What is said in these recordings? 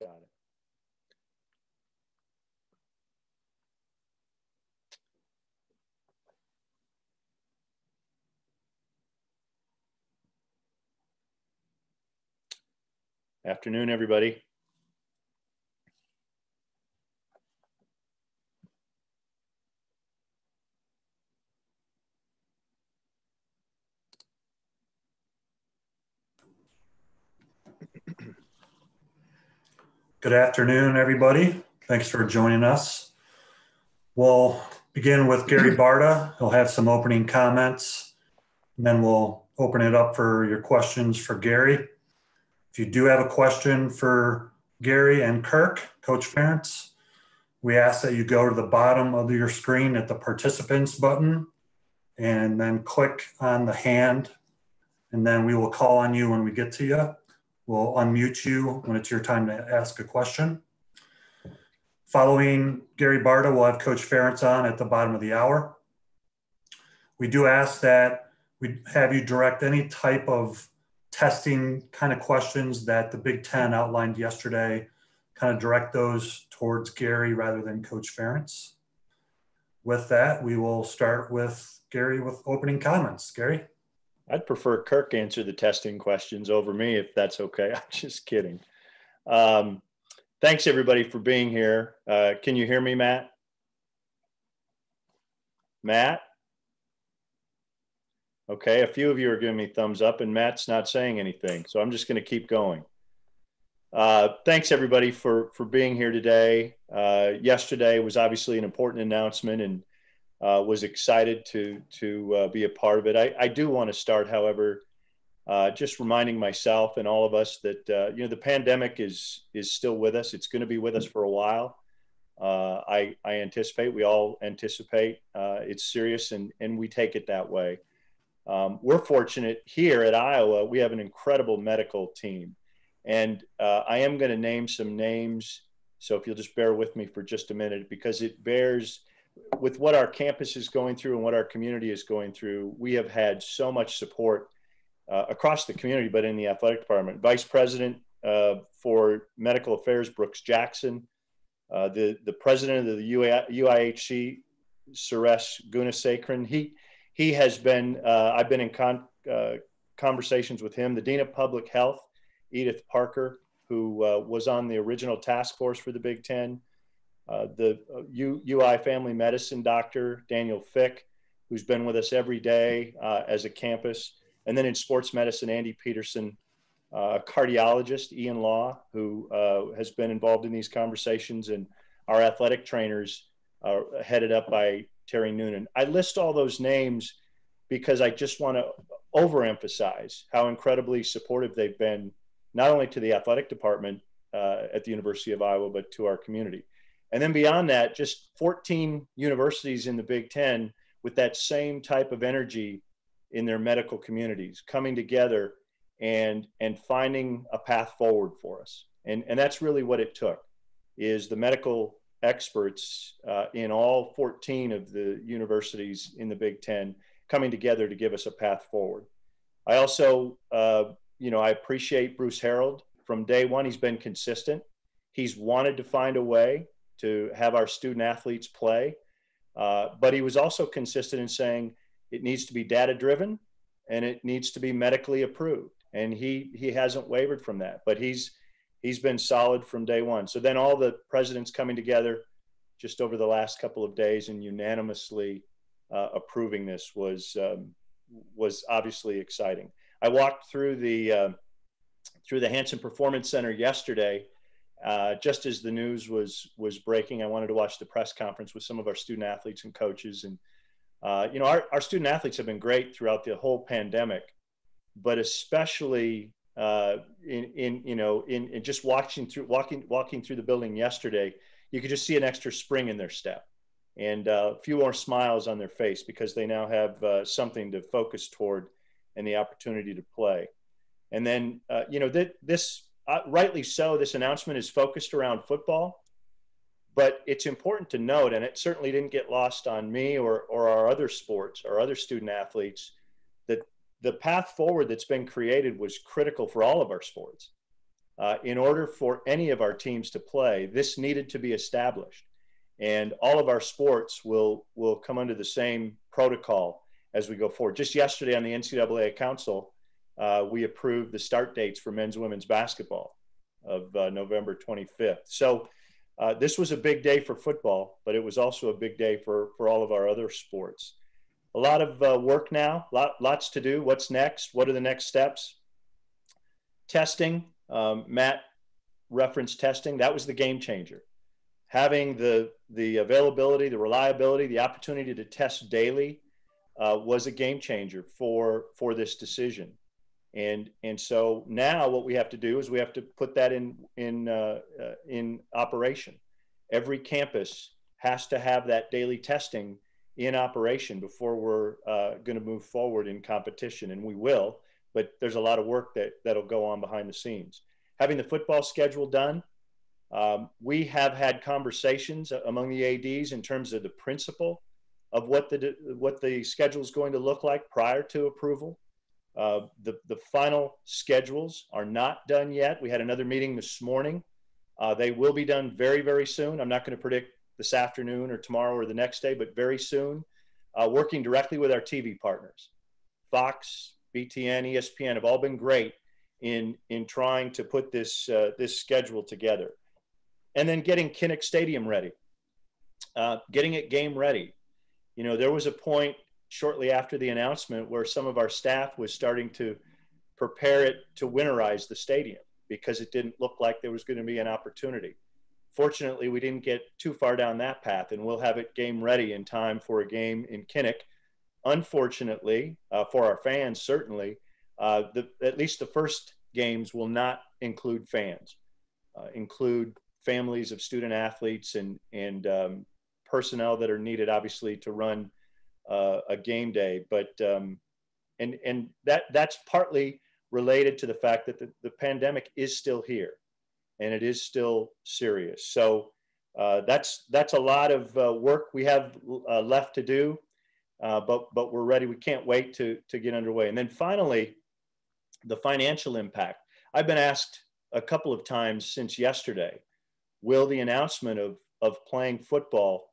Got it. Afternoon, everybody. Good afternoon, everybody. Thanks for joining us. We'll begin with Gary Barta. He'll have some opening comments, and then we'll open it up for your questions for Gary. If you do have a question for Gary and Kirk, Coach Ferentz, we ask that you go to the bottom of your screen at the participants button and then click on the hand, and then we will call on you when we get to you. We'll unmute you when it's your time to ask a question. Following Gary Barta, we'll have Coach Ferentz on at the bottom of the hour. We do ask that we have you direct any type of testing kind of questions that the Big Ten outlined yesterday, kind of direct those towards Gary rather than Coach Ferentz. With that, we will start with Gary with opening comments. Gary? I'd prefer Kirk answer the testing questions over me, if that's okay. I'm just kidding. Thanks, everybody, for being here. Can you hear me, Matt? Matt? Okay, a few of you are giving me thumbs up, and Matt's not saying anything, so I'm just going to keep going. Thanks, everybody, for being here today. Yesterday was obviously an important announcement, and was excited to be a part of it. I do want to start, however, just reminding myself and all of us that the pandemic is still with us. It's going to be with us for a while. I anticipate, we all anticipate, it's serious, and we take it that way. We're fortunate here at Iowa. We have an incredible medical team, and I am going to name some names. So if you'll just bear with me for just a minute, because it bears with what our campus is going through and what our community is going through. We have had so much support across the community, but in the athletic department. Vice President for Medical Affairs, Brooks Jackson, the president of the UIHC, Suresh Gunasekaran. He has been, I've been in conversations with him. The Dean of Public Health, Edith Parker, who was on the original task force for the Big Ten. The UI family medicine doctor, Daniel Fick, who's been with us every day as a campus. And then in sports medicine, Andy Peterson, a cardiologist, Ian Law, who has been involved in these conversations, and our athletic trainers headed up by Terry Noonan. I list all those names because I just want to overemphasize how incredibly supportive they've been, not only to the athletic department at the University of Iowa, but to our community. And then beyond that, just 14 universities in the Big Ten with that same type of energy in their medical communities, coming together and finding a path forward for us. And that's really what it took, is the medical experts in all 14 of the universities in the Big Ten coming together to give us a path forward. I also, I appreciate Bruce Harold. From day one, he's been consistent. He's wanted to find a way to have our student athletes play. But he was also consistent in saying it needs to be data driven and it needs to be medically approved. And he hasn't wavered from that, but he's been solid from day one. So then all the presidents coming together just over the last couple of days and unanimously approving this was obviously exciting. I walked through the Hanson Performance Center yesterday just as the news was breaking, I wanted to watch the press conference with some of our student athletes and coaches. And, our student athletes have been great throughout the whole pandemic, but especially in just walking through the building yesterday, you could just see an extra spring in their step and a few more smiles on their face because they now have something to focus toward and the opportunity to play. And then, this rightly so, this announcement is focused around football, but it's important to note, and it certainly didn't get lost on me or our other sports or other student athletes, that the path forward that's been created was critical for all of our sports. In order for any of our teams to play, this needed to be established. And all of our sports will come under the same protocol as we go forward. Just yesterday on the NCAA Council, we approved the start dates for men's and women's basketball of November 25th. So this was a big day for football, but it was also a big day for all of our other sports. A lot of work now, lots to do. What's next? What are the next steps? Testing. Matt referenced testing. That was the game changer. Having the availability, the reliability, the opportunity to test daily was a game changer for this decision. And so now what we have to do is we have to put that in operation. Every campus has to have that daily testing in operation before we're going to move forward in competition, and we will. But there's a lot of work that'll go on behind the scenes. Having the football schedule done, we have had conversations among the ADs in terms of the principle of what the schedule is going to look like prior to approval. The final schedules are not done yet. We had another meeting this morning. They will be done very, very soon. I'm not going to predict this afternoon or tomorrow or the next day, but very soon, working directly with our TV partners. Fox, BTN, ESPN have all been great in trying to put this schedule together. And then getting Kinnick Stadium ready, getting it game ready. There was a point shortly after the announcement where some of our staff was starting to prepare it to winterize the stadium because it didn't look like there was going to be an opportunity. Fortunately, we didn't get too far down that path, and we'll have it game ready in time for a game in Kinnick. Unfortunately, for our fans, certainly, at least the first games will not include fans, include families of student athletes and personnel that are needed, obviously, to run a game day. But and that's partly related to the fact that the pandemic is still here, and it is still serious. So that's a lot of work we have left to do, but we're ready. We can't wait to get underway. And then finally, the financial impact. I've been asked a couple of times since yesterday, will the announcement of playing football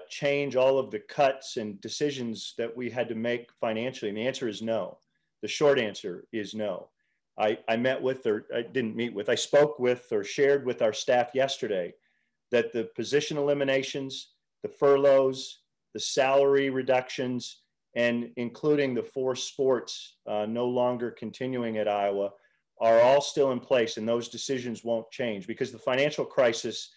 change all of the cuts and decisions that we had to make financially? And the answer is no. The short answer is no. I spoke with or shared with our staff yesterday that the position eliminations, the furloughs, the salary reductions, and including the 4 sports no longer continuing at Iowa are all still in place, and those decisions won't change because the financial crisis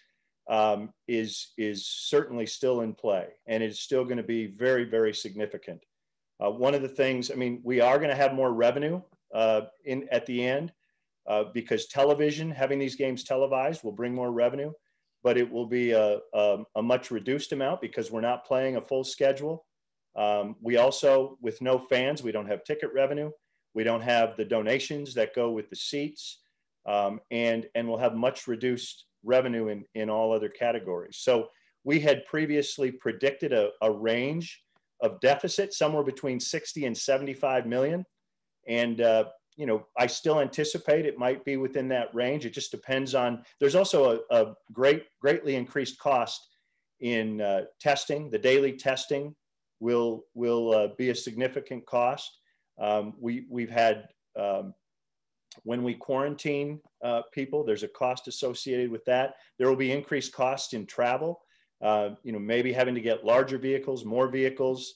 is certainly still in play, and it's still going to be very, very significant. One of the things, we are going to have more revenue at the end because television, having these games televised, will bring more revenue, but it will be a much reduced amount because we're not playing a full schedule. We also, with no fans, we don't have ticket revenue. We don't have the donations that go with the seats, and we'll have much reduced revenue in all other categories. So we had previously predicted a range of deficit somewhere between 60 and 75 million. And, I still anticipate it might be within that range. It just depends on, there's also a greatly increased cost in testing. The daily testing will be a significant cost. We've had, when we quarantine people, there's a cost associated with that. There will be increased costs in travel, maybe having to get larger vehicles, more vehicles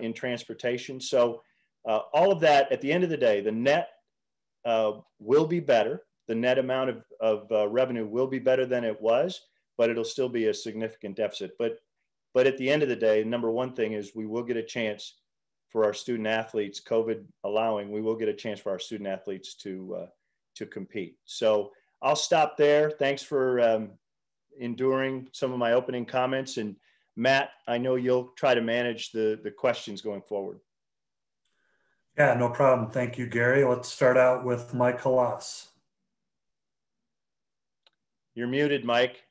in transportation. So all of that, at the end of the day, the net will be better the net amount of revenue will be better than it was, but it'll still be a significant deficit. But at the end of the day, number one thing is we will get a chance for our student athletes, COVID allowing, we will get a chance for our student athletes to compete. So I'll stop there. Thanks for enduring some of my opening comments. And Matt, I know you'll try to manage the questions going forward. Yeah, no problem. Thank you, Gary. Let's start out with Mike Halas. You're muted, Mike.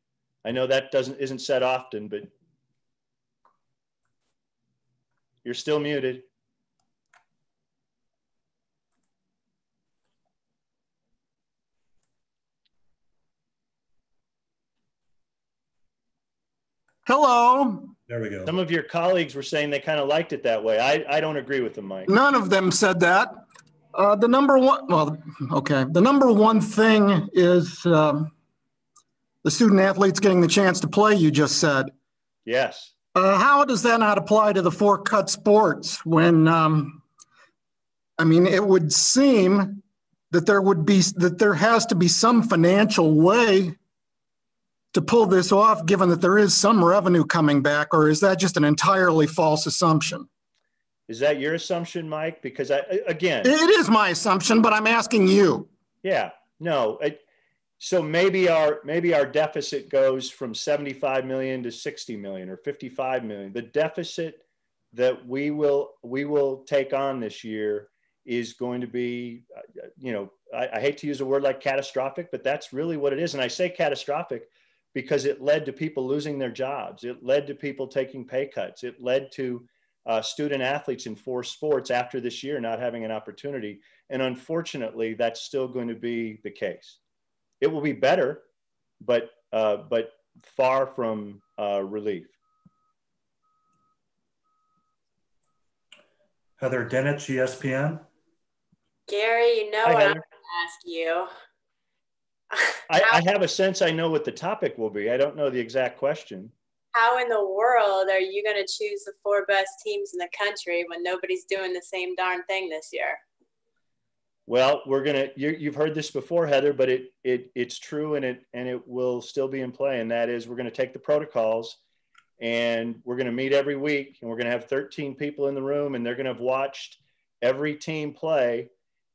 I know that isn't said often, but you're still muted. Hello. There we go. Some of your colleagues were saying they kind of liked it that way. I don't agree with them, Mike. None of them said that. The number one thing is the student athletes getting the chance to play, you just said. Yes. How does that not apply to the four cut sports when, it would seem that there has to be some financial way to pull this off, given that there is some revenue coming back, or is that just an entirely false assumption? Is that your assumption, Mike? Because again, it is my assumption, but I'm asking you. Yeah, no. So maybe our deficit goes from 75 million to 60 million or 55 million. The deficit that we will take on this year is going to be, I hate to use a word like catastrophic, but that's really what it is. And I say catastrophic because it led to people losing their jobs. It led to people taking pay cuts. It led to student athletes in 4 sports after this year not having an opportunity. And unfortunately, that's still going to be the case. It will be better, but far from relief. Heather Dinich, ESPN. Gary, Hi, what Heather. I'm going to ask you. I have a sense I know what the topic will be. I don't know the exact question. How in the world are you going to choose the 4 best teams in the country when nobody's doing the same darn thing this year? Well, you've heard this before, Heather, but it's true and it will still be in play. And that is, we're going to take the protocols and we're going to meet every week and we're going to have 13 people in the room and they're going to have watched every team play,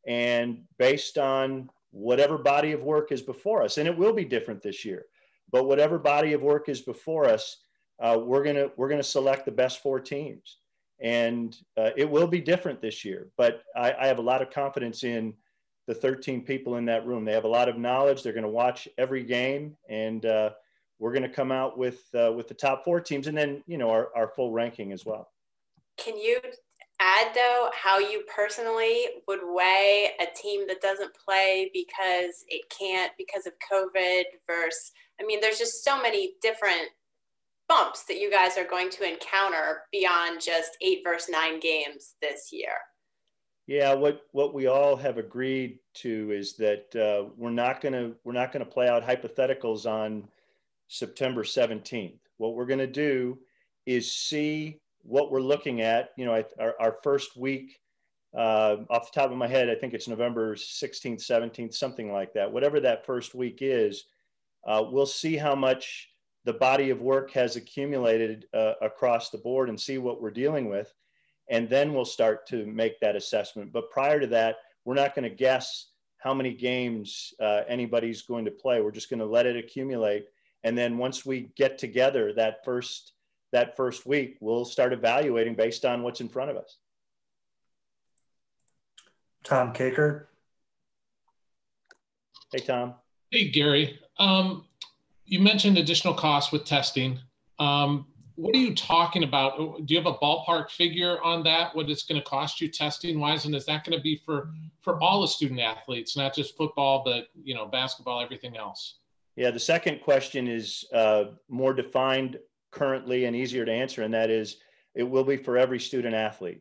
and based on whatever body of work is before us, and it will be different this year, but whatever body of work is before us, we're going to select the best 4 teams. And it will be different this year, but I have a lot of confidence in the 13 people in that room. They have a lot of knowledge. They're going to watch every game, and we're going to come out with the top 4 teams, and then our full ranking as well. Can you add though how you personally would weigh a team that doesn't play because it can't because of COVID versus? There's just so many different bumps that you guys are going to encounter beyond just 8 versus 9 games this year. Yeah, what we all have agreed to is that we're not going to play out hypotheticals on September 17th. What we're going to do is see what we're looking at. Our first week, off the top of my head, I think it's November 16th, 17th, something like that. Whatever that first week is, we'll see how much the body of work has accumulated across the board and see what we're dealing with. And then we'll start to make that assessment. But prior to that, we're not going to guess how many games anybody's going to play. We're just going to let it accumulate. And then once we get together that first week, we'll start evaluating based on what's in front of us. Tom Caker. Hey, Tom. Hey, Gary. You mentioned additional costs with testing. What are you talking about? Do you have a ballpark figure on that? What it's going to cost you testing wise? And is that going to be for all the student athletes, not just football, but basketball, everything else? Yeah, the second question is more defined currently and easier to answer, and that is it will be for every student athlete.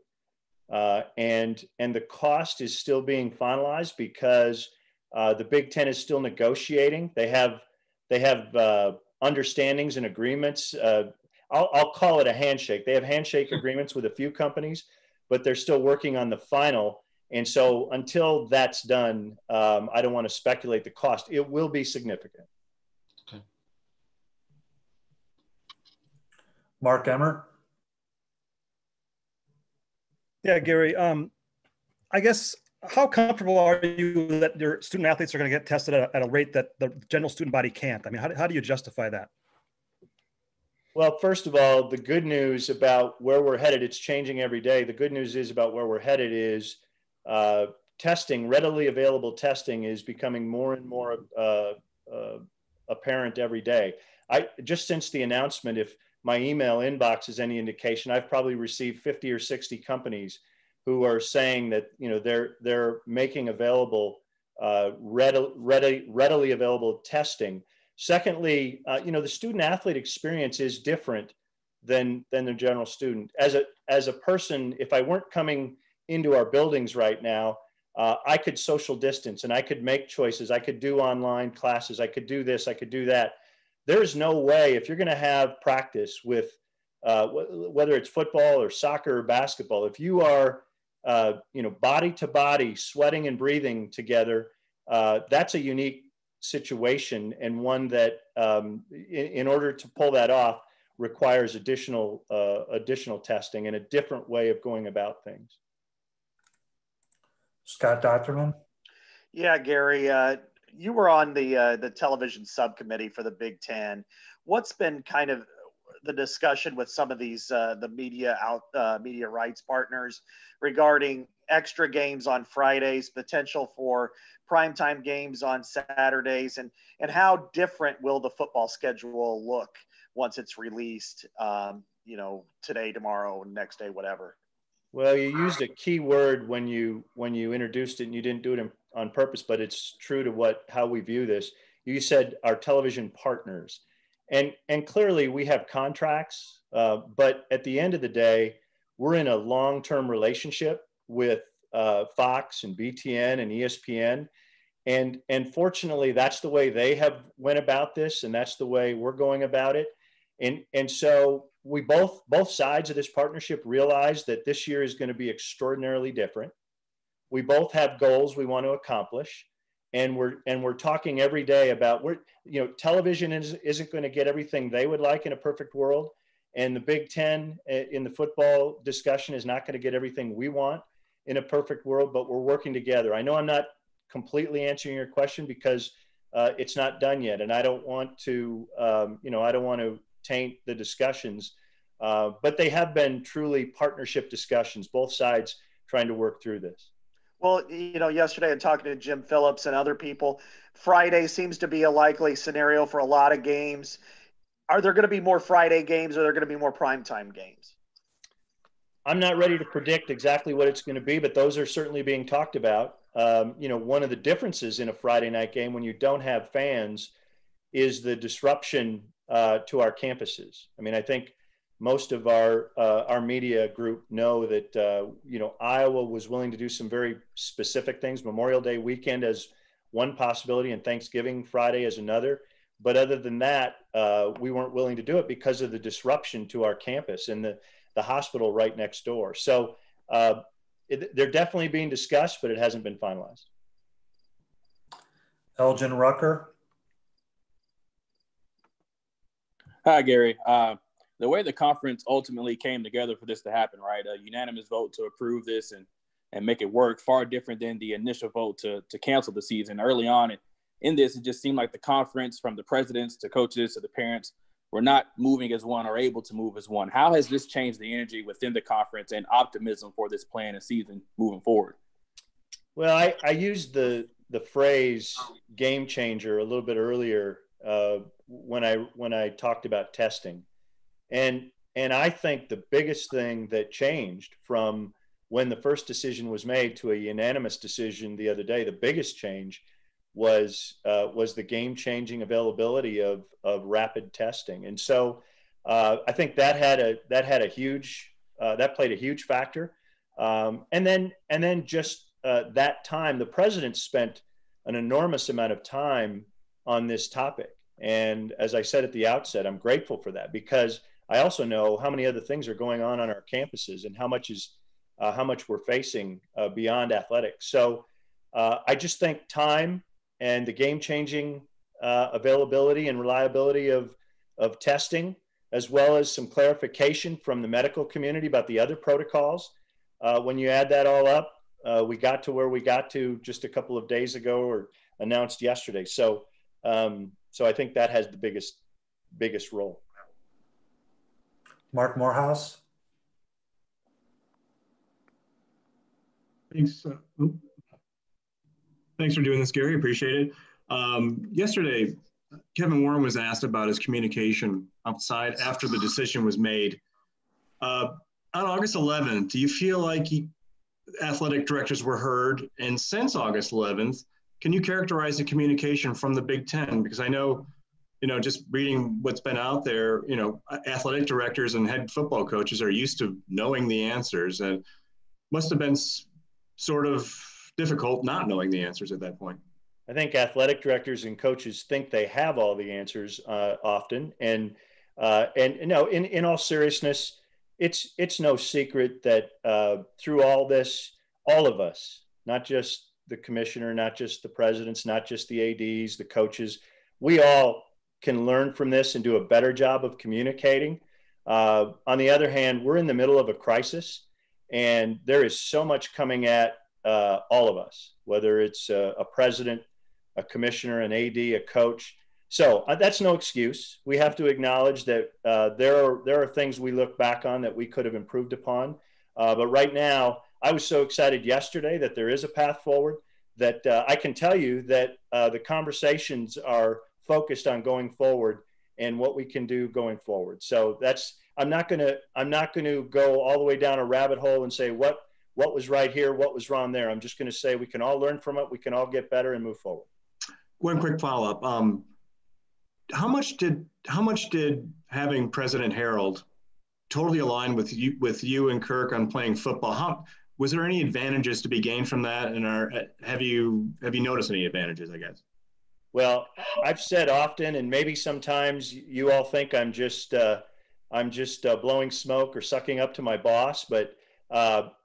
And the cost is still being finalized because the Big Ten is still negotiating. They have understandings and agreements. I'll call it a handshake. They have handshake agreements with a few companies, but they're still working on the final. And so until that's done, I don't want to speculate the cost. It will be significant. Okay. Mark Emmert. Yeah, Gary, I guess, how comfortable are you that your student athletes are going to get tested at a rate that the general student body can't? I mean, how do you justify that? Well, first of all, the good news about where we're headed, it's changing every day. The good news is about where we're headed is testing, readily available testing is becoming more and more apparent every day. Just since the announcement, if my email inbox is any indication, I've probably received 50 or 60 companies who are saying that, you know, they're making available readily available testing. Secondly, you know, the student athlete experience is different than the general student. As a person, if I weren't coming into our buildings right now, I could social distance and I could make choices. I could do online classes. I could do this. I could do that. There's no way, if you're going to have practice with whether it's football or soccer or basketball, if you are you know, body to body, sweating and breathing together, that's a unique situation, and one that in order to pull that off requires additional testing and a different way of going about things. Scott Docterman. Yeah, Gary, you were on the television subcommittee for the Big Ten. What's been kind of the discussion with some of these the media rights partners regarding extra games on Fridays, potential for primetime games on Saturdays, and how different will the football schedule look once it's released, you know, today, tomorrow, next day, whatever? Well, you used a key word when you introduced it, and you didn't do it on purpose, but it's true to how we view this. You said our television partners, and clearly we have contracts, but at the end of the day, we're in a long-term relationship with Fox and BTN and ESPN, and fortunately, that's the way they have went about this, and that's the way we're going about it, and so we both sides of this partnership realize that this year is going to be extraordinarily different. We both have goals we want to accomplish, and we're talking every day about television isn't going to get everything they would like in a perfect world, and the Big Ten in the football discussion is not going to get everything we want in a perfect world, but we're working together. I know I'm not completely answering your question because it's not done yet, and I don't want to taint the discussions, but they have been truly partnership discussions, both sides trying to work through this. Well, you know, yesterday I'm talking to Jim Phillips and other people. Friday seems to be a likely scenario for a lot of games. Are there going to be more Friday games, or are there going to be more primetime games? I'm not ready to predict exactly what it's going to be, but those are certainly being talked about. One of the differences in a Friday night game when you don't have fans is the disruption to our campuses. I mean, I think most of our media group know that, Iowa was willing to do some very specific things, Memorial Day weekend as one possibility and Thanksgiving Friday as another. But other than that, we weren't willing to do it because of the disruption to our campus and the hospital right next door. So they're definitely being discussed, but it hasn't been finalized. Elgin Rucker. Hi, Gary. The way the conference ultimately came together for this to happen, right? A unanimous vote to approve this and make it work, far different than the initial vote to cancel the season. Early on in this, it just seemed like the conference, from the presidents to coaches to the parents, were not moving as one or able to move as one. How has this changed the energy within the conference and optimism for this plan and season moving forward? Well, I used the phrase game changer a little bit earlier when I talked about testing. And I think the biggest thing that changed from when the first decision was made to a unanimous decision the other day, the biggest change was the game-changing availability of rapid testing. And so I think that played a huge factor. And then just that time, the president spent an enormous amount of time on this topic. And as I said at the outset, I'm grateful for that, because I also know how many other things are going on our campuses and how much is how much we're facing beyond athletics. So I just think time and the game-changing availability and reliability of testing, as well as some clarification from the medical community about the other protocols. When you add that all up, we got to where we got to just a couple of days ago, or announced yesterday. So I think that has the biggest role. Mark Morehouse. Thanks. Thanks for doing this, Gary. Appreciate it. Yesterday, Kevin Warren was asked about his communication outside after the decision was made. On August 11th, do you feel like athletic directors were heard? And since August 11th, can you characterize the communication from the Big Ten? Because I know, just reading what's been out there, athletic directors and head football coaches are used to knowing the answers, and must have been sort of difficult not knowing the answers at that point. I think athletic directors and coaches think they have all the answers often, and in all seriousness, it's no secret that through all this, all of us, not just the commissioner, not just the presidents, not just the ADs, the coaches, we all can learn from this and do a better job of communicating. On the other hand, we're in the middle of a crisis, and there is so much coming at all of us, whether it's a president, a commissioner, an AD, a coach. So that's no excuse. We have to acknowledge that there are things we look back on that we could have improved upon. But right now, I was so excited yesterday that there is a path forward, that I can tell you that the conversations are focused on going forward and what we can do going forward. So I'm not going to go all the way down a rabbit hole and say what was right here, what was wrong there. I'm just going to say we can all learn from it. We can all get better and move forward. One quick follow-up. How much did having President Harold totally align with you and Kirk on playing football? Was there any advantages to be gained from that? And have you noticed any advantages, I guess? Well, I've said often, and maybe sometimes you all think I'm just blowing smoke or sucking up to my boss, but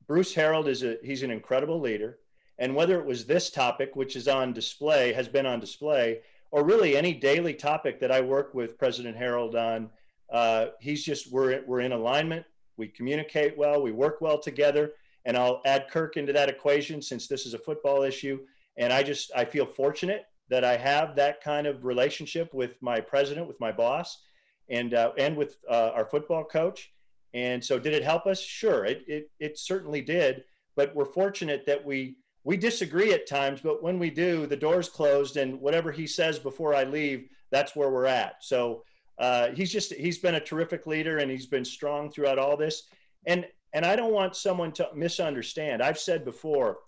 Bruce Harold he's an incredible leader. And whether it was this topic, which is on display, has been on display, or really any daily topic that I work with President Harold on, we're in alignment. We communicate well, we work well together. And I'll add Kirk into that equation since this is a football issue. And I feel fortunate that I have that kind of relationship with my president, with my boss, and with our football coach. And so did it help us? Sure, it certainly did. But we're fortunate that we disagree at times, but when we do, the door's closed, and whatever he says before I leave, that's where we're at. So he's been a terrific leader, and he's been strong throughout all this. And I don't want someone to misunderstand. I've said before,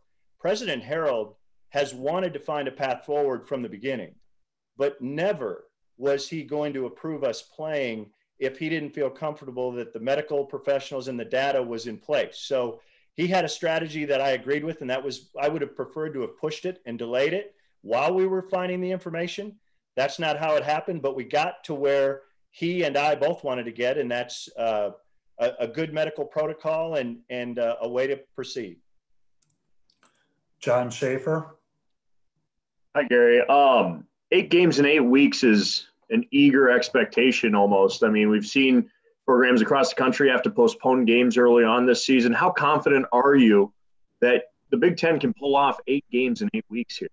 President Harold has wanted to find a path forward from the beginning, but never was he going to approve us playing if he didn't feel comfortable that the medical professionals and the data was in place. So he had a strategy that I agreed with, and that was, I would have preferred to have pushed it and delayed it while we were finding the information. That's not how it happened, but we got to where he and I both wanted to get, and that's a good medical protocol and a way to proceed. John Schaefer. Hi, Gary. 8 games in 8 weeks is an eager expectation almost. I mean, we've seen programs across the country have to postpone games early on this season. How confident are you that the Big Ten can pull off 8 games in 8 weeks here?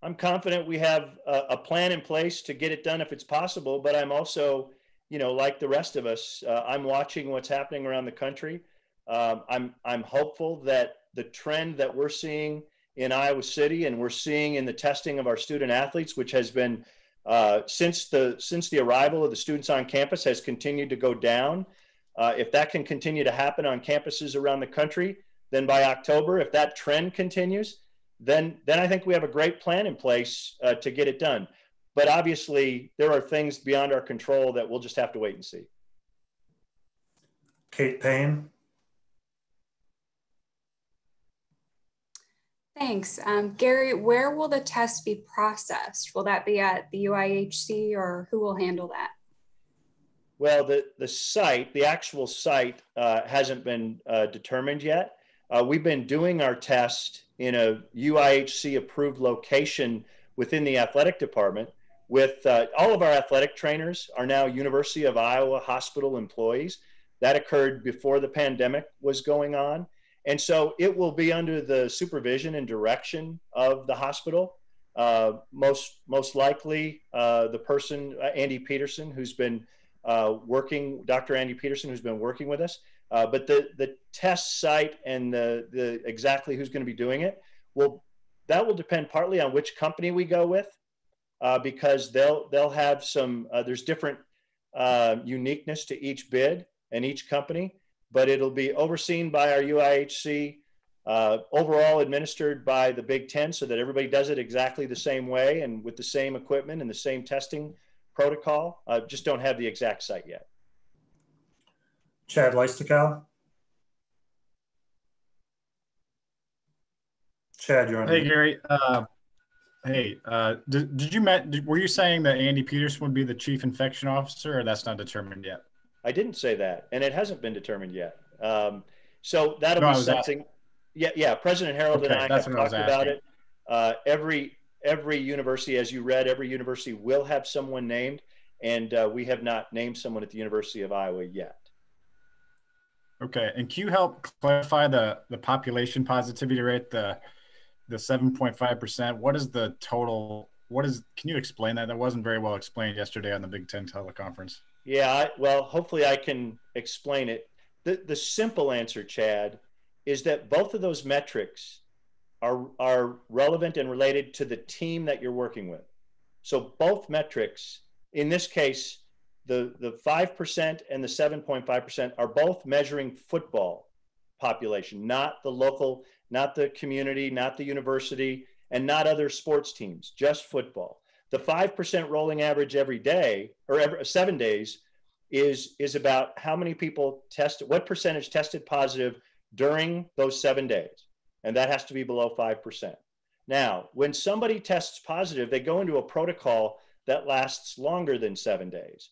I'm confident we have a plan in place to get it done if it's possible, but I'm also, like the rest of us, I'm watching what's happening around the country. I'm hopeful that the trend that we're seeing in Iowa City and we're seeing in the testing of our student athletes, which has been since the arrival of the students on campus, has continued to go down. If that can continue to happen on campuses around the country, then by October, if that trend continues, then I think we have a great plan in place to get it done. But obviously, there are things beyond our control that we'll just have to wait and see. Kate Payne. Thanks. Gary, where will the test be processed? Will that be at the UIHC, or who will handle that? Well, the site, the actual site hasn't been determined yet. We've been doing our test in a UIHC approved location within the athletic department with all of our athletic trainers are now University of Iowa hospital employees. That occurred before the pandemic was going on. And so it will be under the supervision and direction of the hospital. Most likely the person, Andy Peterson, who's been Dr. Andy Peterson, who's been working with us. But the test site and the exactly who's going to be doing it, that will depend partly on which company we go with, because they'll have some, there's different uniqueness to each bid and each company, but it'll be overseen by our UIHC, overall administered by the Big Ten so that everybody does it exactly the same way and with the same equipment and the same testing protocol. Just don't have the exact site yet. Chad Leistokow. Chad, you're on. Hey, Gary. Were you saying that Andy Peterson would be the chief infection officer, or that's not determined yet? I didn't say that, and it hasn't been determined yet. So that'll be something. Yeah. President Harold and I have talked about it. Every university, as you read, every university will have someone named, and we have not named someone at the University of Iowa yet. Okay, and can you help clarify the population positivity rate, the 7.5%? What is the total? Can you explain that? That wasn't very well explained yesterday on the Big Ten teleconference. Yeah, well, hopefully I can explain it. The simple answer, Chad, is that both of those metrics are relevant and related to the team that you're working with. So both metrics, in this case, the 5% and the 7.5% are both measuring football population, not the local, not the community, not the university, and not other sports teams, just football. The 5% rolling average every day, or every 7 days, is about how many people tested, what percentage tested positive during those 7 days. And that has to be below 5%. Now, when somebody tests positive, they go into a protocol that lasts longer than 7 days.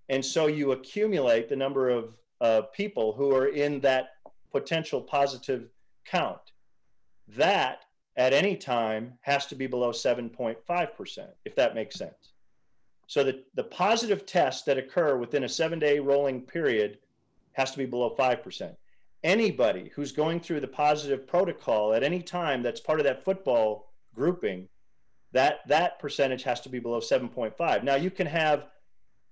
And so you accumulate the number of people who are in that potential positive count. That at any time has to be below 7.5%, if that makes sense. So the positive tests that occur within a 7-day rolling period has to be below 5%. Anybody who's going through the positive protocol at any time that's part of that football grouping, that percentage has to be below 7.5. Now you can have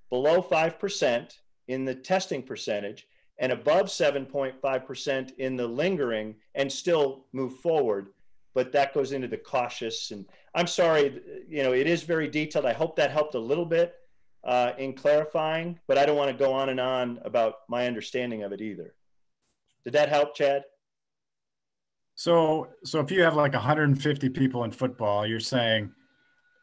below 5% in the testing percentage and above 7.5% in the lingering and still move forward. But that goes into the cautious. And I'm sorry, it is very detailed. I hope that helped a little bit in clarifying, but I don't want to go on and on about my understanding of it either. Did that help, Chad? So if you have like 150 people in football, you're saying,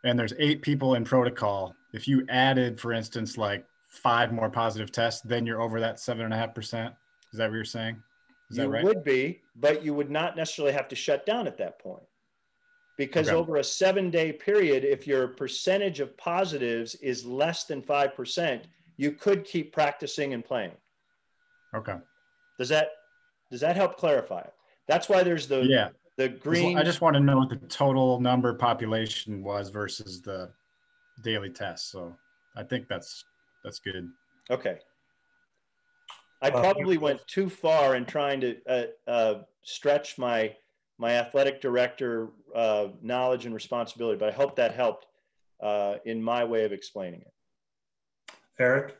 and there's 8 people in protocol, if you added, for instance, like 5 more positive tests, then you're over that 7.5%. Is that what you're saying? Is that right? You would be, but you would not necessarily have to shut down at that point. Because over a 7-day period, if your percentage of positives is less than 5%, you could keep practicing and playing. Okay. Does that help clarify it? That's why there's the green. I just want to know what the total number population was versus the daily tests. So I think that's good. Okay. I probably went too far in trying to stretch my athletic director knowledge and responsibility, but I hope that helped in my way of explaining it. Eric?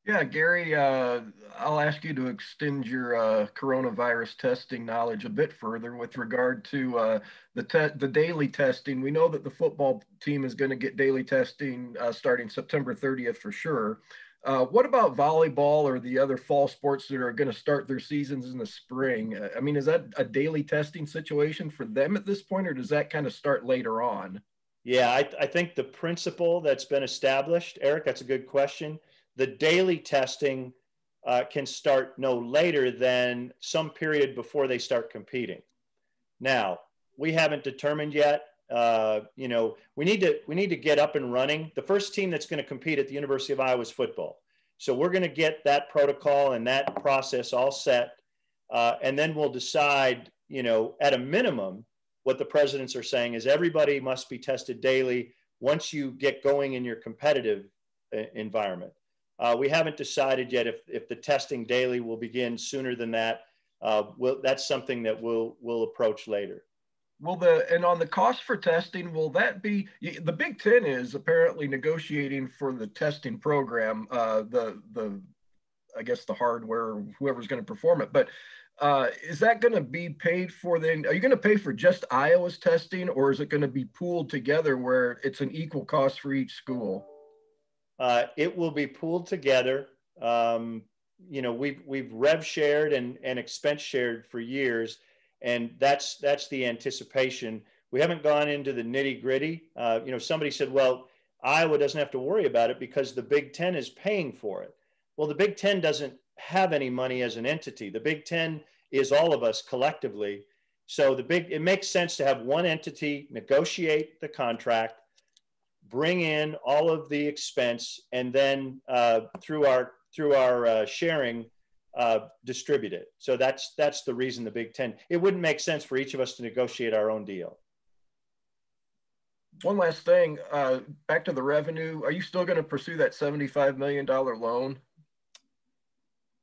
Yeah, Gary, I'll ask you to extend your coronavirus testing knowledge a bit further with regard to the daily testing. We know that the football team is going to get daily testing starting September 30th for sure. What about volleyball or the other fall sports that are going to start their seasons in the spring? I mean, is that a daily testing situation for them at this point, or does that kind of start later on? Yeah, I think the principle that's been established, Eric, that's a good question. The daily testing can start no later than some period before they start competing. Now, we haven't determined yet. We need to get up and running. The first team that's going to compete at the University of Iowa is football. So we're going to get that protocol and that process all set. And then we'll decide, at a minimum, what the presidents are saying is everybody must be tested daily once you get going in your competitive environment. We haven't decided yet if the testing daily will begin sooner than that. That's something that we'll approach later. And on the cost for testing, will that be, the Big Ten is apparently negotiating for the testing program, I guess the hardware, whoever's going to perform it, but is that going to be paid for then? Are you going to pay for just Iowa's testing, or is it going to be pooled together where it's an equal cost for each school? It will be pooled together. We've rev shared and expense shared for years, and that's the anticipation. We haven't gone into the nitty gritty. Somebody said, well, Iowa doesn't have to worry about it because the Big Ten is paying for it. Well, the Big Ten doesn't have any money as an entity. The Big Ten is all of us collectively. So it makes sense to have one entity negotiate the contract, bring in all of the expense, and then through our sharing, distribute it. So that's the reason the Big Ten. It wouldn't make sense for each of us to negotiate our own deal. One last thing, back to the revenue. Are you still going to pursue that $75 million loan?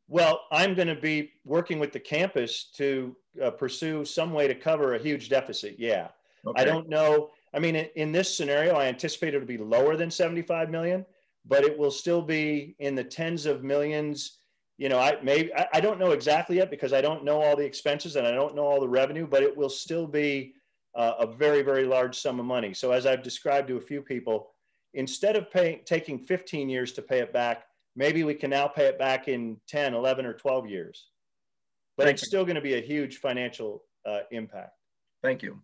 Well, I'm going to be working with the campus to pursue some way to cover a huge deficit. Yeah. Okay. I don't know. I mean, in this scenario, I anticipate it to be lower than 75 million, but it will still be in the tens of millions. I don't know exactly yet because I don't know all the expenses and I don't know all the revenue, but it will still be a very, very large sum of money. So as I've described to a few people, instead of taking 15 years to pay it back, maybe we can now pay it back in 10, 11, or 12 years. But it's still going to be a huge financial impact. Thank you.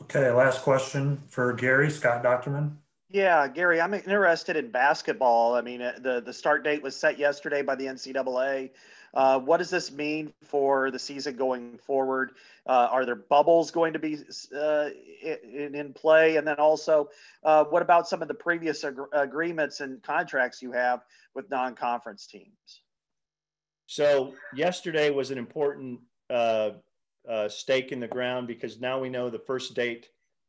Okay, last question for Gary, Scott Docterman. Yeah, Gary, I'm interested in basketball. I mean, the start date was set yesterday by the NCAA. What does this mean for the season going forward? Are there bubbles going to be in play? And then also, what about some of the previous agreements and contracts you have with non-conference teams? So yesterday was an important stake in the ground because now we know the first date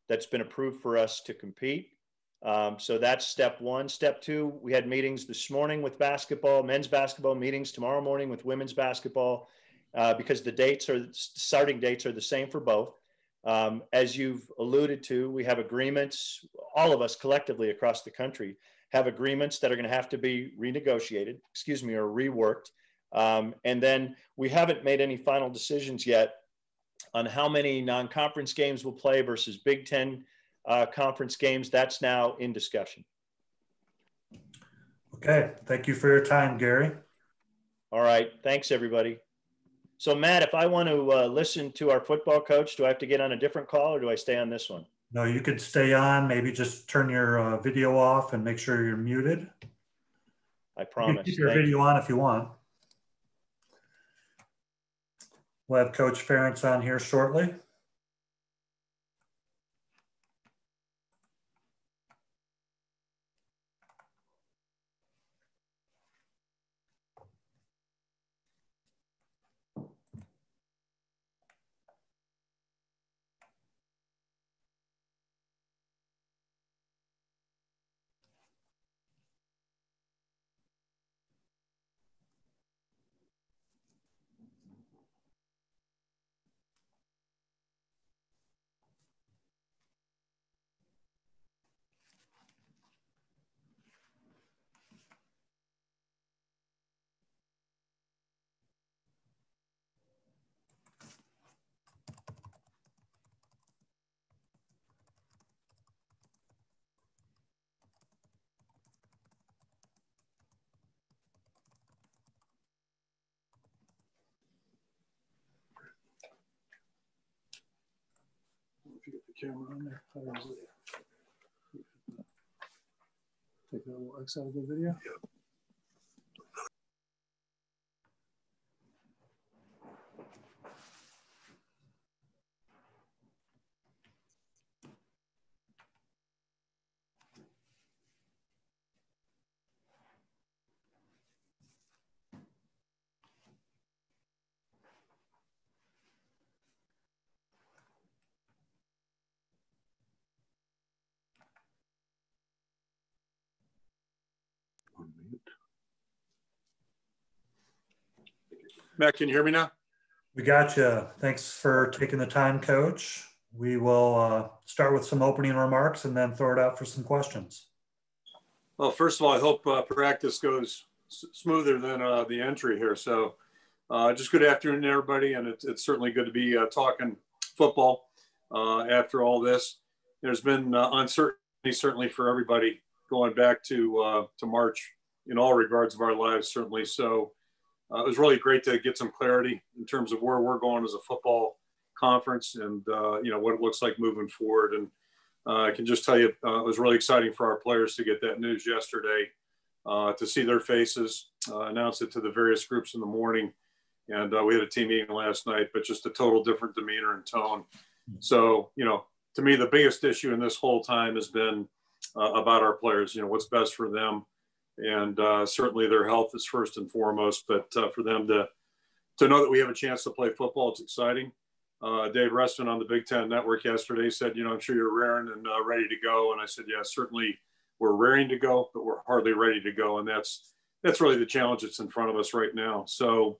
that's been approved for us to compete. So that's step one. Step two, we had meetings this morning with basketball, men's basketball, meetings tomorrow morning with women's basketball, because the starting dates are the same for both. As you've alluded to, we have agreements, all of us collectively across the country have agreements that are going to have to be renegotiated, or reworked. And then we haven't made any final decisions yet on how many non-conference games we'll play versus Big Ten conference games. That's now in discussion. Okay, thank you for your time, Gary. All right, thanks everybody. So Matt, if I want to listen to our football coach, do I have to get on a different call or do I stay on this one? No, you could stay on, maybe just turn your video off and make sure you're muted. I promise. You can keep your video on if you want. We'll have Coach Ferentz on here shortly. If you get the camera on there, how does it take that little X out of the video? Yep. Matt, can you hear me now? We got you. Thanks for taking the time, Coach. We will start with some opening remarks and then throw it out for some questions. Well, first of all, I hope practice goes smoother than the entry here. So just good afternoon, everybody. And it's certainly good to be talking football after all this. There's been uncertainty, certainly for everybody, going back to March in all regards of our lives, certainly. So it was really great to get some clarity in terms of where we're going as a football conference and, what it looks like moving forward. And I can just tell you, it was really exciting for our players to get that news yesterday, to see their faces, announce it to the various groups in the morning. And we had a team meeting last night, but just a total different demeanor and tone. So, to me, the biggest issue in this whole time has been about our players, what's best for them. And certainly their health is first and foremost, but for them to know that we have a chance to play football, it's exciting. Dave Reston on the Big Ten Network yesterday said, I'm sure you're raring and ready to go. And I said, yeah, certainly we're raring to go, but we're hardly ready to go. And that's really the challenge that's in front of us right now. So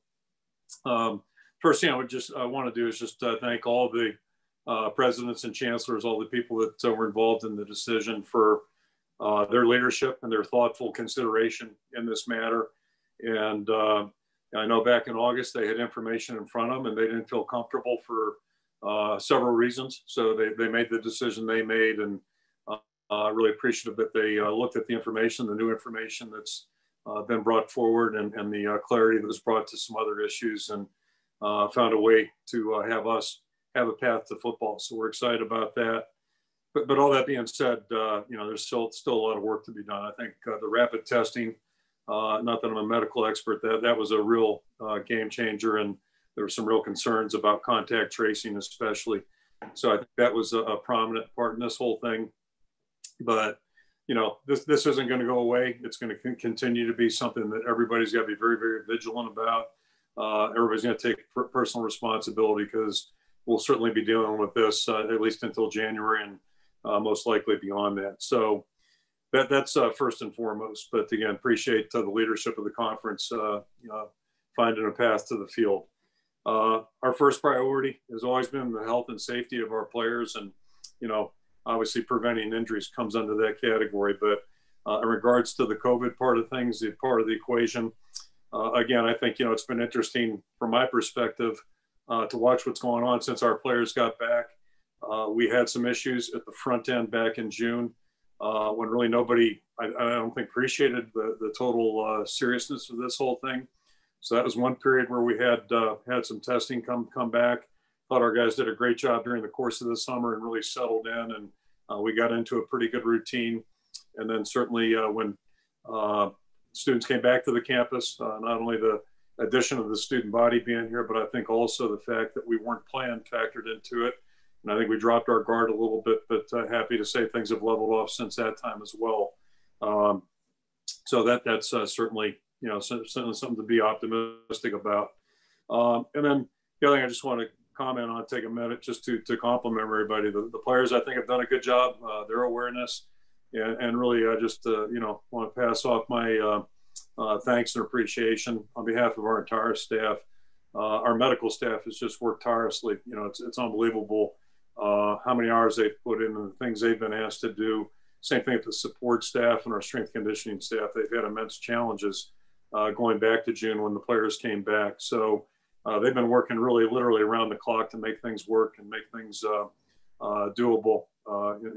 first thing I would just want to do is just thank all the presidents and chancellors, all the people that were involved in the decision for their leadership and their thoughtful consideration in this matter. And I know back in August, they had information in front of them and they didn't feel comfortable for several reasons. So they made the decision they made, and really appreciative that they looked at the information, the new information that's been brought forward, and the clarity that was brought to some other issues, and found a way to have us have a path to football. So we're excited about that. But all that being said, there's still a lot of work to be done. I think the rapid testing, not that I'm a medical expert, that was a real game changer, and there were some real concerns about contact tracing, especially. So I think that was a prominent part in this whole thing. But this isn't going to go away. It's going to continue to be something that everybody's got to be very, very vigilant about. Everybody's going to take personal responsibility, because we'll certainly be dealing with this at least until January, and most likely beyond that. So that's first and foremost. But again, appreciate the leadership of the conference finding a path to the field. Our first priority has always been the health and safety of our players, and obviously preventing injuries comes under that category. But in regards to the COVID part of things, the part of the equation, again, I think it's been interesting from my perspective to watch what's going on since our players got back. We had some issues at the front end back in June when really nobody, I don't think, appreciated the total seriousness of this whole thing. So that was one period where we had some testing come back. Thought our guys did a great job during the course of the summer and really settled in, and we got into a pretty good routine. And then certainly when students came back to the campus, not only the addition of the student body being here, but I think also the fact that we weren't playing factored into it. And I think we dropped our guard a little bit, but happy to say things have leveled off since that time as well. So that's certainly, certainly something to be optimistic about. And then the other thing I just want to comment on, take a minute just to compliment everybody. The players, I think, have done a good job, their awareness, and really I just, want to pass off my thanks and appreciation on behalf of our entire staff. Our medical staff has just worked tirelessly. It's unbelievable how many hours they've put in and the things they've been asked to do. Same thing with the support staff and our strength conditioning staff. They've had immense challenges going back to June when the players came back. So they've been working really literally around the clock to make things work and make things doable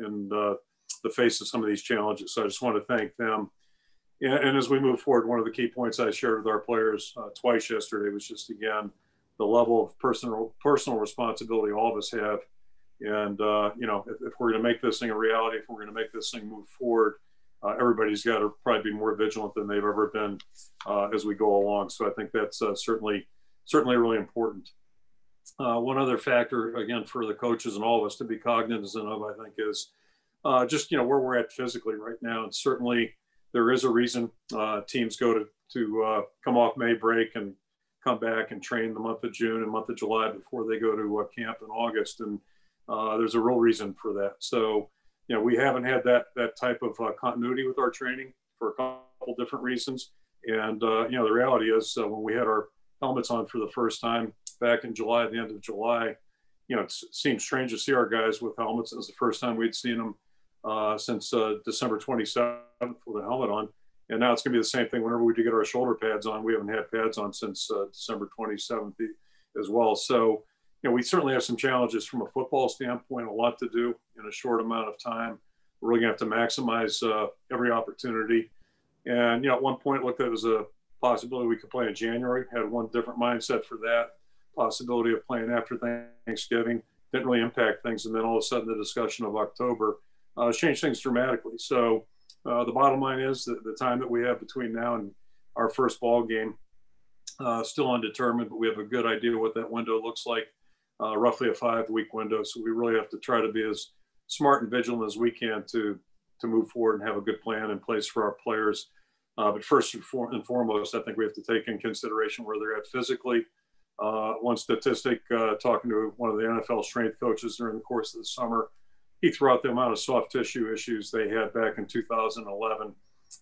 in the face of some of these challenges. So I just want to thank them. And as we move forward, one of the key points I shared with our players twice yesterday was just, again, the level of personal responsibility all of us have. And, if we're going to make this thing a reality, if we're going to make this thing move forward, everybody's got to probably be more vigilant than they've ever been as we go along. So I think that's certainly really important. One other factor, again, for the coaches and all of us to be cognizant of, I think, is just, where we're at physically right now. And certainly there is a reason teams go to come off May break and come back and train the month of June and month of July before they go to camp in August. And there's a real reason for that. So, we haven't had that type of continuity with our training for a couple different reasons. And, the reality is when we had our helmets on for the first time back in July, at the end of July. It seemed strange to see our guys with helmets. It was the first time we'd seen them since December 27th with a helmet on. And now it's going to be the same thing whenever we do get our shoulder pads on. We haven't had pads on since December 27th as well. So, we certainly have some challenges from a football standpoint, a lot to do in a short amount of time. We're really going to have to maximize every opportunity. And, at one point looked at it as a possibility we could play in January, had one different mindset for that. Possibility of playing after Thanksgiving didn't really impact things. And then all of a sudden the discussion of October changed things dramatically. So the bottom line is that the time that we have between now and our first ball game, still undetermined, but we have a good idea what that window looks like, roughly a 5-week window. So we really have to try to be as smart and vigilant as we can to move forward and have a good plan in place for our players. But first and foremost, I think we have to take in consideration where they're at physically. One statistic, talking to one of the NFL strength coaches during the course of the summer, he threw out the amount of soft tissue issues they had back in 2011.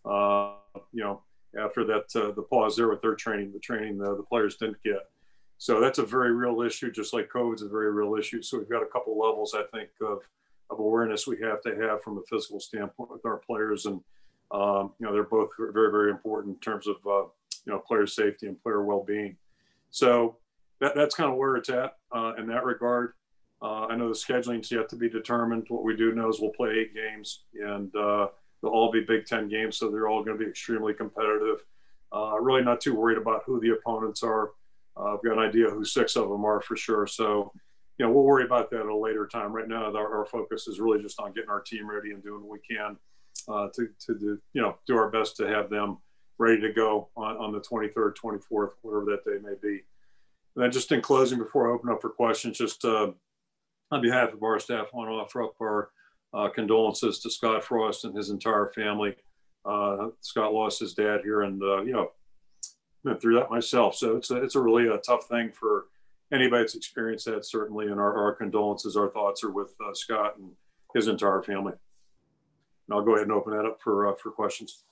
After that, the pause there with their training, the players didn't get. So that's a very real issue, just like COVID is a very real issue. So we've got a couple levels, I think, of awareness we have to have from a physical standpoint with our players. And, they're both very, very important in terms of, player safety and player well-being. So that's kind of where it's at in that regard. I know the scheduling's yet to be determined. What we do know is we'll play 8 games, and they'll all be Big Ten games, so they're all going to be extremely competitive. Really not too worried about who the opponents are. I've got an idea who 6 of them are for sure. So, we'll worry about that at a later time. Right now, our focus is really just on getting our team ready and doing what we can to do our best to have them ready to go on the 23rd, 24th, whatever that day may be. And then just in closing, before I open up for questions, just on behalf of our staff, I want to offer up our condolences to Scott Frost and his entire family. Scott lost his dad here, and been through that myself. So it's a really tough thing for anybody that's experienced that, certainly. And our condolences, our thoughts are with Scott and his entire family. And I'll go ahead and open that up for questions.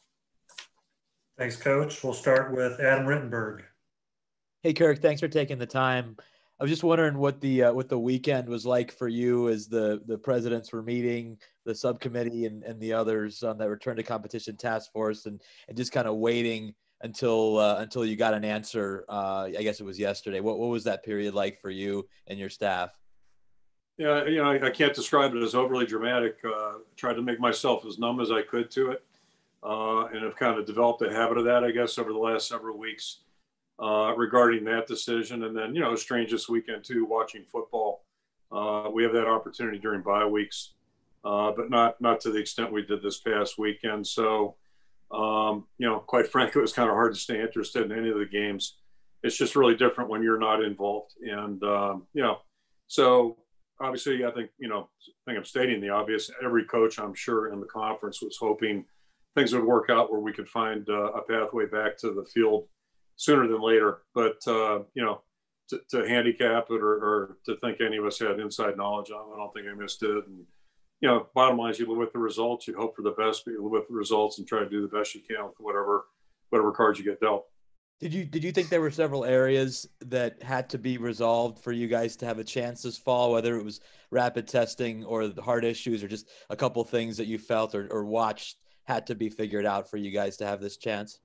Thanks, Coach. We'll start with Adam Rittenberg. Hey, Kirk, thanks for taking the time. I was just wondering what the weekend was like for you as the presidents were meeting, the subcommittee and the others on that return to competition task force, and just kind of waiting until you got an answer. I guess it was yesterday. What was that period like for you and your staff? Yeah, I can't describe it as overly dramatic. Tried to make myself as numb as I could to it, and have kind of developed a habit of that, I guess, over the last several weeks regarding that decision. And then, strange this weekend too, watching football. We have that opportunity during bye weeks, but not to the extent we did this past weekend. So, quite frankly, it was kind of hard to stay interested in any of the games. It's just really different when you're not involved. And, so obviously I think I'm stating the obvious. Every coach, I'm sure, in the conference was hoping things would work out where we could find a pathway back to the field sooner than later. But, to handicap it or to think any of us had inside knowledge on it, I don't think any of us did. And, bottom line is you live with the results, you hope for the best, but you live with the results and try to do the best you can with whatever cards you get dealt. Did you think there were several areas that had to be resolved for you guys to have a chance this fall, whether it was rapid testing or the heart issues or just a couple things that you felt or watched had to be figured out for you guys to have this chance?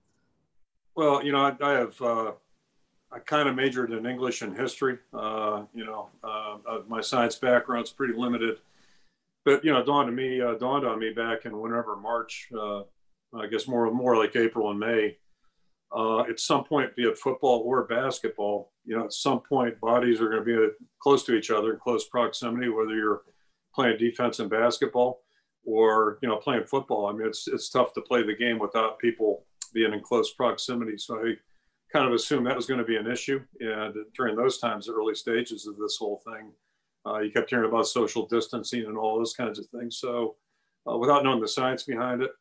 Well, I kind of majored in English and history. My science background's pretty limited, but dawned on me back in whenever March, I guess more like April and May. At some point, be it football or basketball, at some point bodies are going to be close to each other in close proximity, whether you're playing defense in basketball or, playing football. I mean, it's tough to play the game without people being in close proximity. So I kind of assumed that was going to be an issue. And during those times, the early stages of this whole thing, you kept hearing about social distancing and all those kinds of things. So without knowing the science behind it,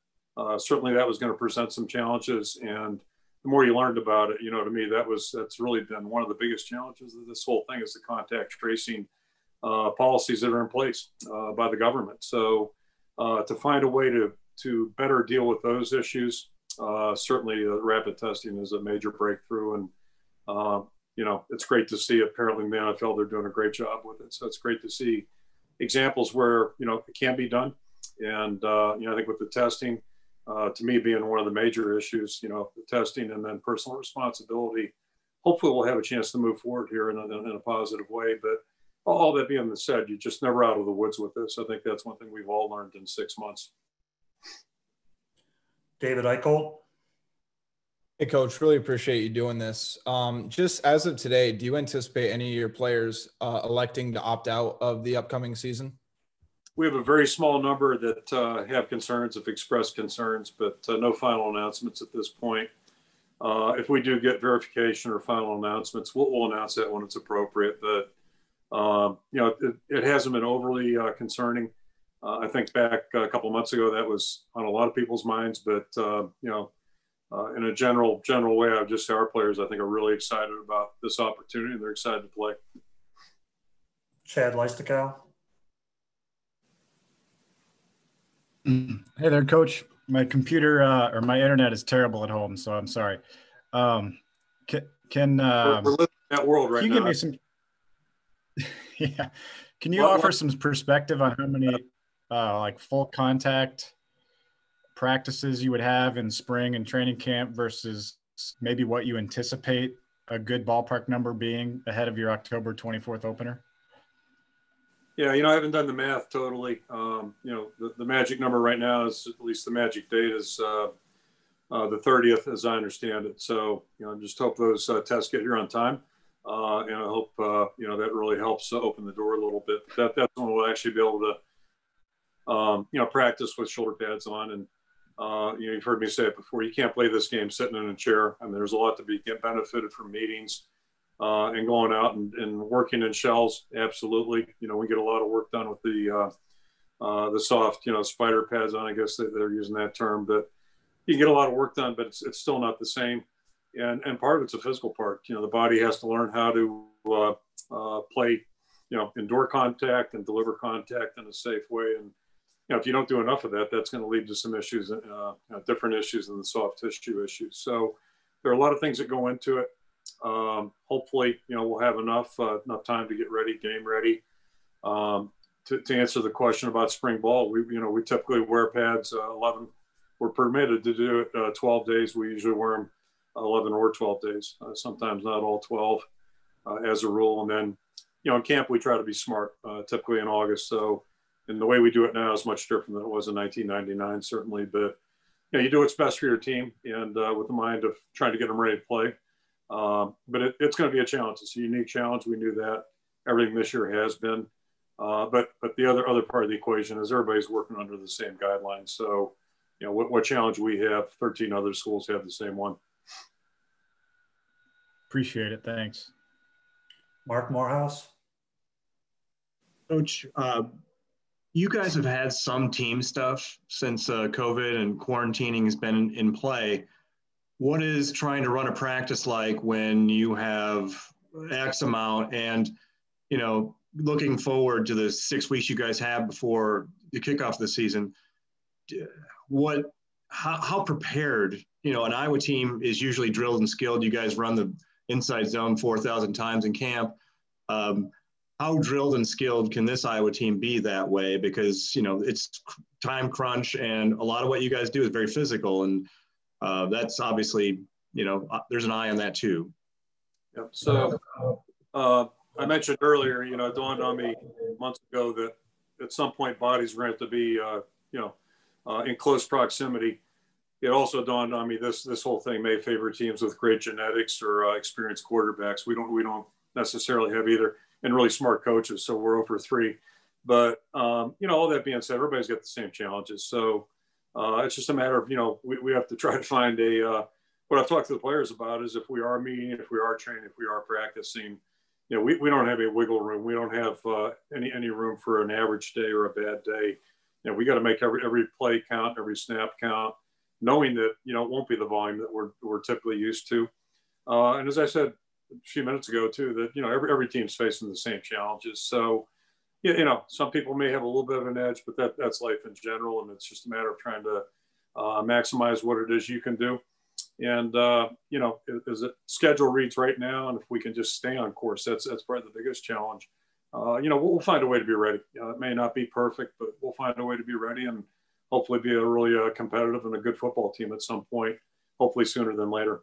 certainly that was going to present some challenges. And the more you learned about it, to me, that's really been one of the biggest challenges of this whole thing is the contact tracing policies that are in place by the government. So to find a way to better deal with those issues, certainly rapid testing is a major breakthrough. And, it's great to see. Apparently in the NFL, they're doing a great job with it. So it's great to see examples where, it can be done. And, I think with the testing, to me being one of the major issues, the testing and then personal responsibility, hopefully we'll have a chance to move forward here in a positive way. But all that being said, you're just never out of the woods with this. I think that's one thing we've all learned in 6 months. David Eickholt. Hey, Coach, really appreciate you doing this. Just as of today, do you anticipate any of your players electing to opt out of the upcoming season? We have a very small number that have concerns, have expressed concerns, but no final announcements at this point. If we do get verification or final announcements, we'll announce that when it's appropriate. But, it hasn't been overly concerning. I think back a couple of months ago, that was on a lot of people's minds, but, in a general way, I would just say our players, I think, are really excited about this opportunity and they're excited to play. Chad Leistokow. Hey there, Coach. My computer or my internet is terrible at home, so I'm sorry. Can we're living in that world right can you now. give me some? Yeah. Can you offer some perspective on how many like full contact practices you would have in spring and training camp versus maybe what you anticipate a good ballpark number being ahead of your October 24th opener? Yeah, I haven't done the math totally. The magic number right now is, at least the magic date is the 30th, as I understand it. So, just hope those tests get here on time. And I hope, that really helps open the door a little bit. That's when we'll actually be able to, practice with shoulder pads on. And, you've heard me say it before, you can't play this game sitting in a chair. I mean, there's a lot to get benefited from meetings and going out and working in shells. Absolutely. We get a lot of work done with the soft, spider pads on, I guess they're using that term, but you can get a lot of work done, but it's still not the same. And part of it's a physical part. The body has to learn how to play, indoor contact and deliver contact in a safe way. And, if you don't do enough of that, that's going to lead to some issues, different issues than the soft tissue issues. So there are a lot of things that go into it. Hopefully, we'll have enough time to get ready, game ready. To answer the question about spring ball, we typically wear pads 11. We're permitted to do it 12 days. We usually wear them 11 or 12 days, sometimes not all 12 as a rule. And then, in camp, we try to be smart, typically in August. So, and the way we do it now is much different than it was in 1999, certainly. But, you do what's best for your team and with the mind of trying to get them ready to play. But it's going to be a challenge. It's a unique challenge. We knew that. Everything this year has been. But the other part of the equation is everybody's working under the same guidelines. So, what challenge we have, 13 other schools have the same one. Appreciate it. Thanks. Mark Morehouse. Coach, you guys have had some team stuff since COVID and quarantining has been in play. What is trying to run a practice like when you have X amount and, looking forward to the 6 weeks you guys have before the kickoff of the season? How prepared, an Iowa team is usually drilled and skilled. You guys run the inside zone 4,000 times in camp. How drilled and skilled can this Iowa team be that way? Because, it's time crunch and a lot of what you guys do is very physical. And that's obviously, there's an eye on that too. Yep. So I mentioned earlier, it dawned on me months ago that at some point bodies were going to have to be, in close proximity. It also dawned on me this whole thing may favor teams with great genetics or experienced quarterbacks. We don't necessarily have either, and really smart coaches. So we're over 3. But all that being said, everybody's got the same challenges. So it's just a matter of we have to try to find what I've talked to the players about is if we are meeting, if we are training, if we are practicing, we don't have a wiggle room. We don't have any room for an average day or a bad day. We got to make every play count, every snap count, knowing that it won't be the volume that we're typically used to. And as I said a few minutes ago too, that every team's facing the same challenges. So some people may have a little bit of an edge, but that's life in general, and it's just a matter of trying to maximize what it is you can do. And, you know, as the schedule reads right now, and if we can just stay on course, that's probably the biggest challenge. You know, we'll find a way to be ready. It may not be perfect, but we'll find a way to be ready and hopefully be a really competitive and a good football team at some point, hopefully sooner than later.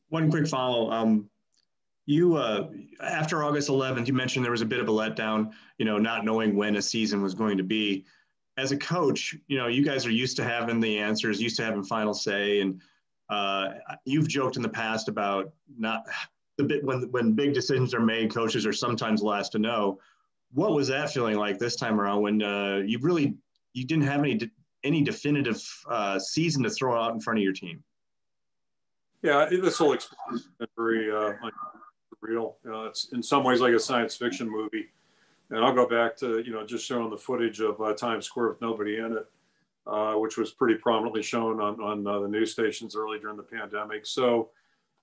One quick follow. You after August 11th, you mentioned there was a bit of a letdown, you know, not knowing when a season was going to be. As a coach, you know, you guys are used to having the answers, used to having final say, and you've joked in the past about not the bit when big decisions are made, coaches are sometimes last to know. What was that feeling like this time around when you didn't have any definitive season to throw out in front of your team? Yeah, this whole experience has been very real. It's in some ways like a science fiction movie. And I'll go back to, you know, just showing the footage of Times Square with nobody in it, which was pretty prominently shown on the news stations early during the pandemic. So,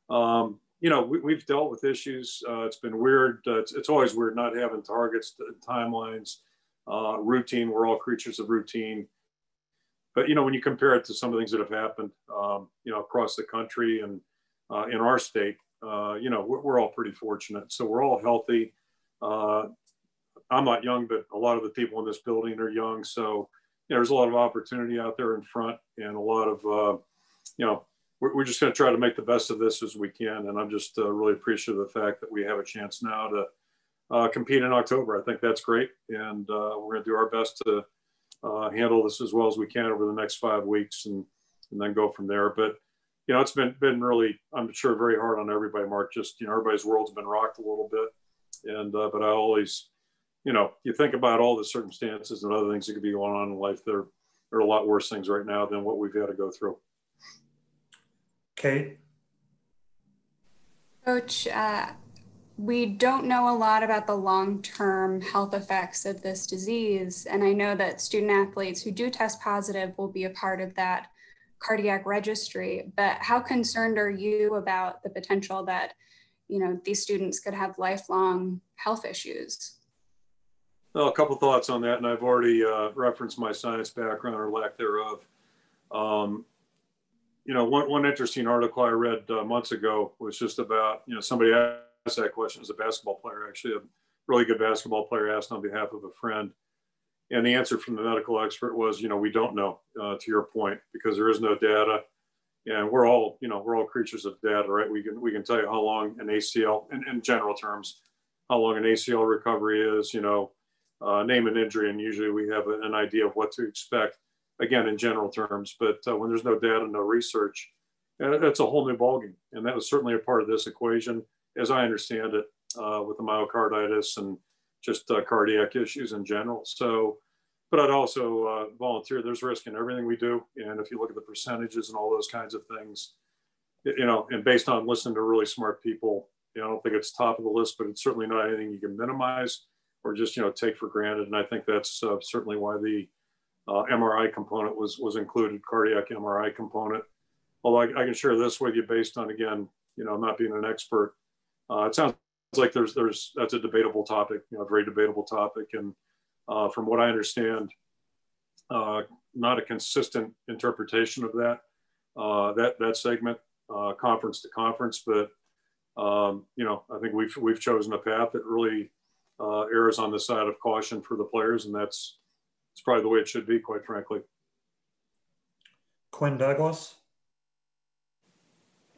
you know, we've dealt with issues. It's been weird. It's always weird not having targets, timelines, routine. We're all creatures of routine. But, you know, when you compare it to some of the things that have happened, you know, across the country and in our state, you know, we're all pretty fortunate. So we're all healthy. I'm not young, but a lot of the people in this building are young. So, you know, there's a lot of opportunity out there in front and a lot of, you know, we're just going to try to make the best of this as we can. And I'm just really appreciative of the fact that we have a chance now to compete in October. I think that's great. And we're going to do our best to handle this as well as we can over the next 5 weeks and then go from there. But, you know, it's been really, I'm sure, very hard on everybody, Mark. Just, you know, everybody's world's been rocked a little bit. And, but I always, you know, you think about all the circumstances and other things that could be going on in life. There are a lot worse things right now than what we've had to go through. Kate? Coach, we don't know a lot about the long-term health effects of this disease. And I know that student athletes who do test positive will be a part of that cardiac registry. But how concerned are you about the potential that, you know, these students could have lifelong health issues? Well, a couple thoughts on that, and I've already referenced my science background or lack thereof. You know, one interesting article I read months ago was just about, you know, somebody asked that question as a basketball player, actually a really good basketball player asked on behalf of a friend. And the answer from the medical expert was, you know, we don't know, to your point, because there is no data. And we're all, you know, we're all creatures of data, right? We can tell you how long an ACL, in general terms, how long an ACL recovery is, you know, name an injury, and usually we have an idea of what to expect, again, in general terms. But when there's no data, no research, it's a whole new ballgame. And that was certainly a part of this equation, as I understand it, with the myocarditis and just cardiac issues in general. So, but I'd also volunteer. There's risk in everything we do. And if you look at the percentages and all those kinds of things, you know, and based on listening to really smart people, you know, I don't think it's top of the list, but it's certainly not anything you can minimize or just, you know, take for granted. And I think that's certainly why the MRI component was included, cardiac MRI component. Although I can share this with you based on, again, you know, not being an expert. It sounds like that's a debatable topic, you know, a very debatable topic. And from what I understand, not a consistent interpretation of that segment, conference to conference. But you know, I think we've chosen a path that really errs on the side of caution for the players, and it's probably the way it should be, quite frankly. Quinn Douglas.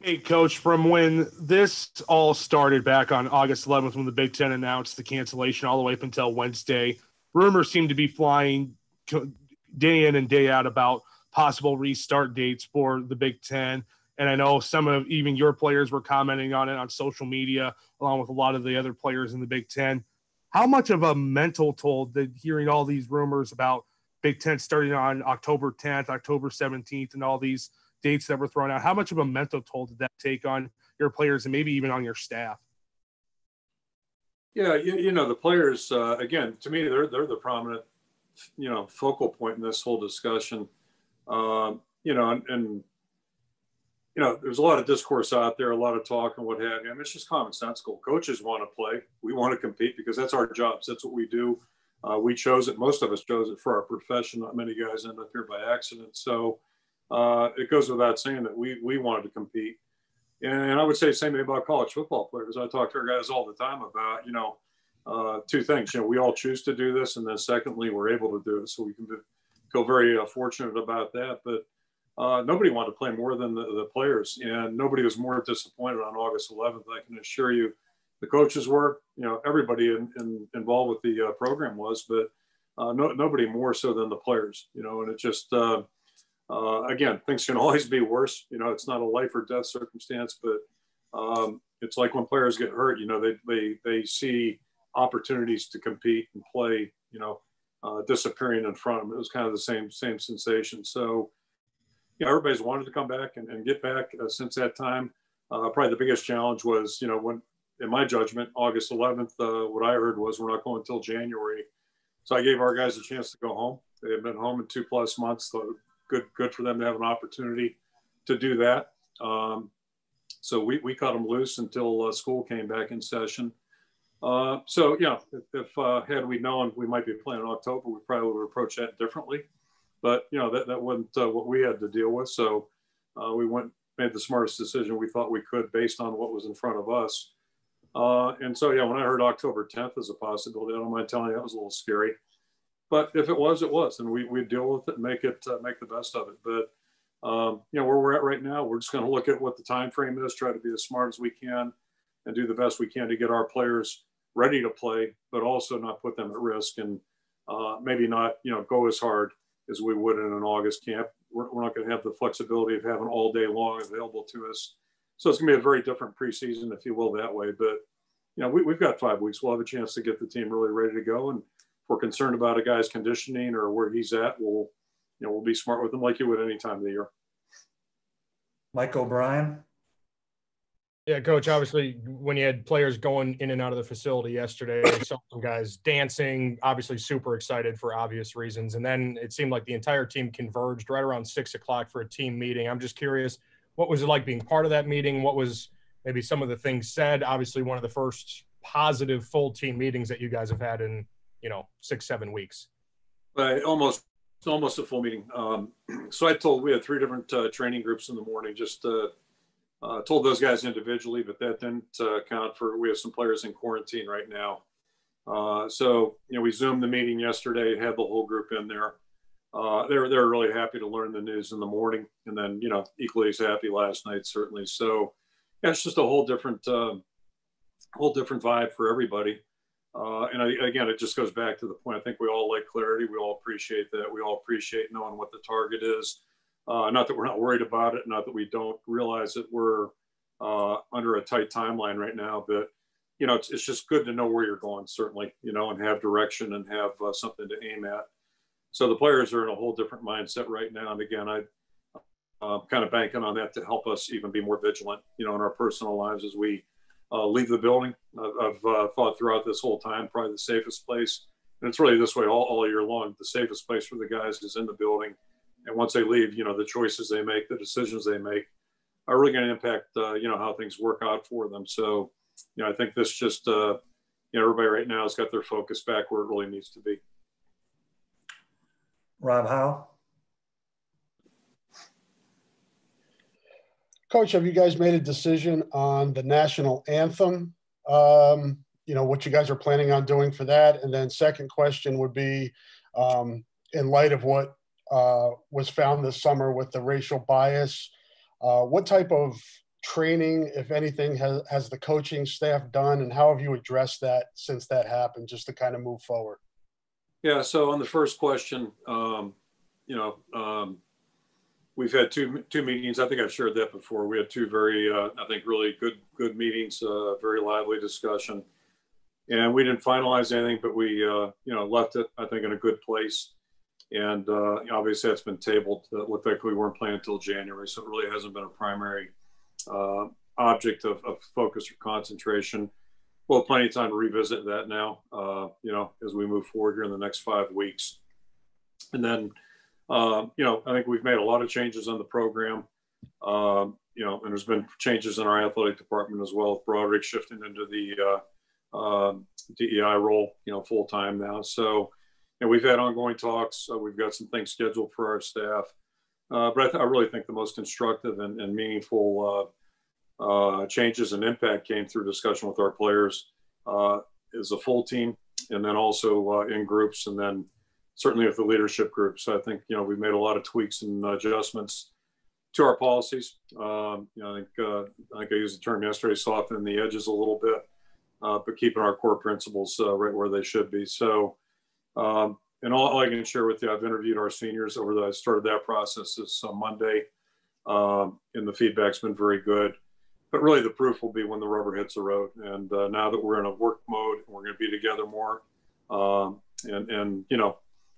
Hey, Coach, from when this all started back on August 11th, when the Big Ten announced the cancellation all the way up until Wednesday, rumors seem to be flying day in and day out about possible restart dates for the Big Ten. And I know some of even your players were commenting on it on social media, along with a lot of the other players in the Big Ten. How much of a mental toll did hearing all these rumors about Big Ten starting on October 10th, October 17th, and all these dates that were thrown out, how much of a mental toll did that take on your players and maybe even on your staff? Yeah, you know, the players, again, to me, they're the prominent, you know, focal point in this whole discussion. You know, and you know, there's a lot of discourse out there, a lot of talk and what have you. I mean, it's just commonsensical. Coaches want to play. We want to compete because that's our jobs. That's what we do. We chose it. Most of us chose it for our profession. Not many guys end up here by accident. So, it goes without saying that we wanted to compete. And I would say the same thing about college football players. I talk to our guys all the time about, two things. We all choose to do this, and then secondly, we're able to do it. So we can feel very fortunate about that. But nobody wanted to play more than the players, and nobody was more disappointed on August 11th. I can assure you, the coaches were, everybody involved with the program was, but nobody more so than the players. And it just again, things can always be worse. It's not a life or death circumstance, but it's like when players get hurt. They see opportunities to compete and play. Disappearing in front of them. It was kind of the same sensation. So, everybody's wanted to come back and get back since that time. Probably the biggest challenge was, when, in my judgment, August 11th, what I heard was we're not going until January. So I gave our guys a chance to go home. They had been home in 2+ months. So good for them to have an opportunity to do that. So we cut them loose until school came back in session. So, if had we known we might be playing in October, we probably would have approached that differently. But, that wasn't what we had to deal with. So we made the smartest decision we thought we could based on what was in front of us. And so, when I heard October 10th as a possibility, I don't mind telling you that was a little scary. But if it was, it was. And we deal with it and make the best of it. But, where we're at right now, we're just going to look at what the time frame is, try to be as smart as we can, and do the best we can to get our players ready to play, but also not put them at risk, and maybe not, go as hard as we would in an August camp. We're not going to have the flexibility of having all day long available to us. So it's going to be a very different preseason, if you will, that way. But, we've got 5 weeks. We'll have a chance to get the team really ready to go. And if we're concerned about a guy's conditioning or where he's at, we'll be smart with him like you would any time of the year. Mike O'Brien. Yeah, Coach, obviously when you had players going in and out of the facility yesterday, I saw some guys dancing, obviously super excited for obvious reasons. And then it seemed like the entire team converged right around 6 o'clock for a team meeting. I'm just curious, what was it like being part of that meeting? What was maybe some of the things said? Obviously one of the first positive full team meetings that you guys have had in, 6-7 weeks. Almost a full meeting. So we had 3 different training groups in the morning, just told those guys individually, but that didn't count for, we have some players in quarantine right now. So, we Zoomed the meeting yesterday, had the whole group in there. They were really happy to learn the news in the morning, and then, equally as happy last night, certainly. So yeah, it's just a whole different vibe for everybody. Again, it just goes back to the point. I think we all like clarity. We all appreciate that. We all appreciate knowing what the target is. Not that we're not worried about it, not that we don't realize that we're under a tight timeline right now, but, it's just good to know where you're going, certainly, and have direction and have something to aim at. So the players are in a whole different mindset right now. And again, I'm kind of banking on that to help us even be more vigilant, in our personal lives as we leave the building. I've thought throughout this whole time, probably the safest place, and it's really this way all year long, the safest place for the guys is in the building. And once they leave, the choices they make, the decisions they make are really going to impact, how things work out for them. So, I think this just, everybody right now has got their focus back where it really needs to be. Rob Howe. Coach, have you guys made a decision on the national anthem? What you guys are planning on doing for that? And then second question would be, in light of what was found this summer with the racial bias, what type of training, if anything, has the coaching staff done, and how have you addressed that since that happened, just to kind of move forward? Yeah, so on the first question, we've had two meetings. I think I've shared that before. We had 2 very, I think, really good meetings, very lively discussion. And we didn't finalize anything, but we, left it, I think, in a good place. And obviously that's been tabled. It looked like we weren't playing until January, so it really hasn't been a primary object of focus or concentration. We'll have plenty of time to revisit that now, as we move forward here in the next 5 weeks. And then, I think we've made a lot of changes on the program, and there's been changes in our athletic department as well, with Broderick shifting into the DEI role, full time now. So, we've had ongoing talks. We've got some things scheduled for our staff. But I really think the most instructive and meaningful changes and impact came through discussion with our players as a full team, and then also in groups, and then certainly with the leadership group. So I think, we've made a lot of tweaks and adjustments to our policies. I think I used the term yesterday, softening the edges a little bit, but keeping our core principles right where they should be. So, and all I can share with you, I've interviewed our seniors I started that process this Monday, and the feedback's been very good. But really the proof will be when the rubber hits the road. And now that we're in a work mode, we're going to be together more, and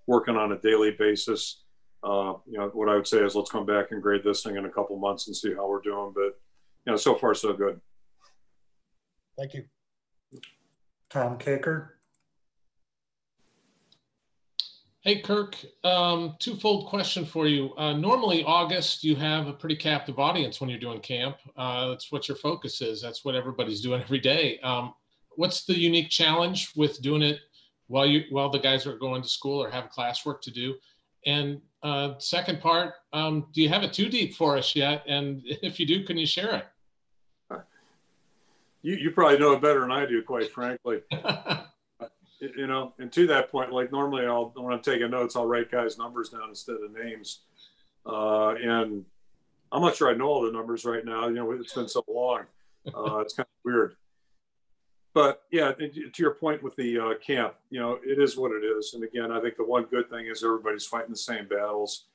working on a daily basis. What I would say is let's come back and grade this thing in a couple months and see how we're doing. But, so far so good. Thank you. Tom Caker. Hey, Kirk, twofold question for you. Normally August, you have a pretty captive audience when you're doing camp. That's what your focus is. That's what everybody's doing every day. What's the unique challenge with doing it while the guys are going to school or have classwork to do? And second part, do you have it too deep for us yet? And if you do, can you share it? You probably know it better than I do, quite frankly. And to that point, like normally when I'm taking notes, I'll write guys' numbers down instead of names. And I'm not sure I know all the numbers right now. It's been so long. It's kind of weird. But yeah, to your point with the camp, it is what it is. And again, I think the one good thing is everybody's fighting the same battles.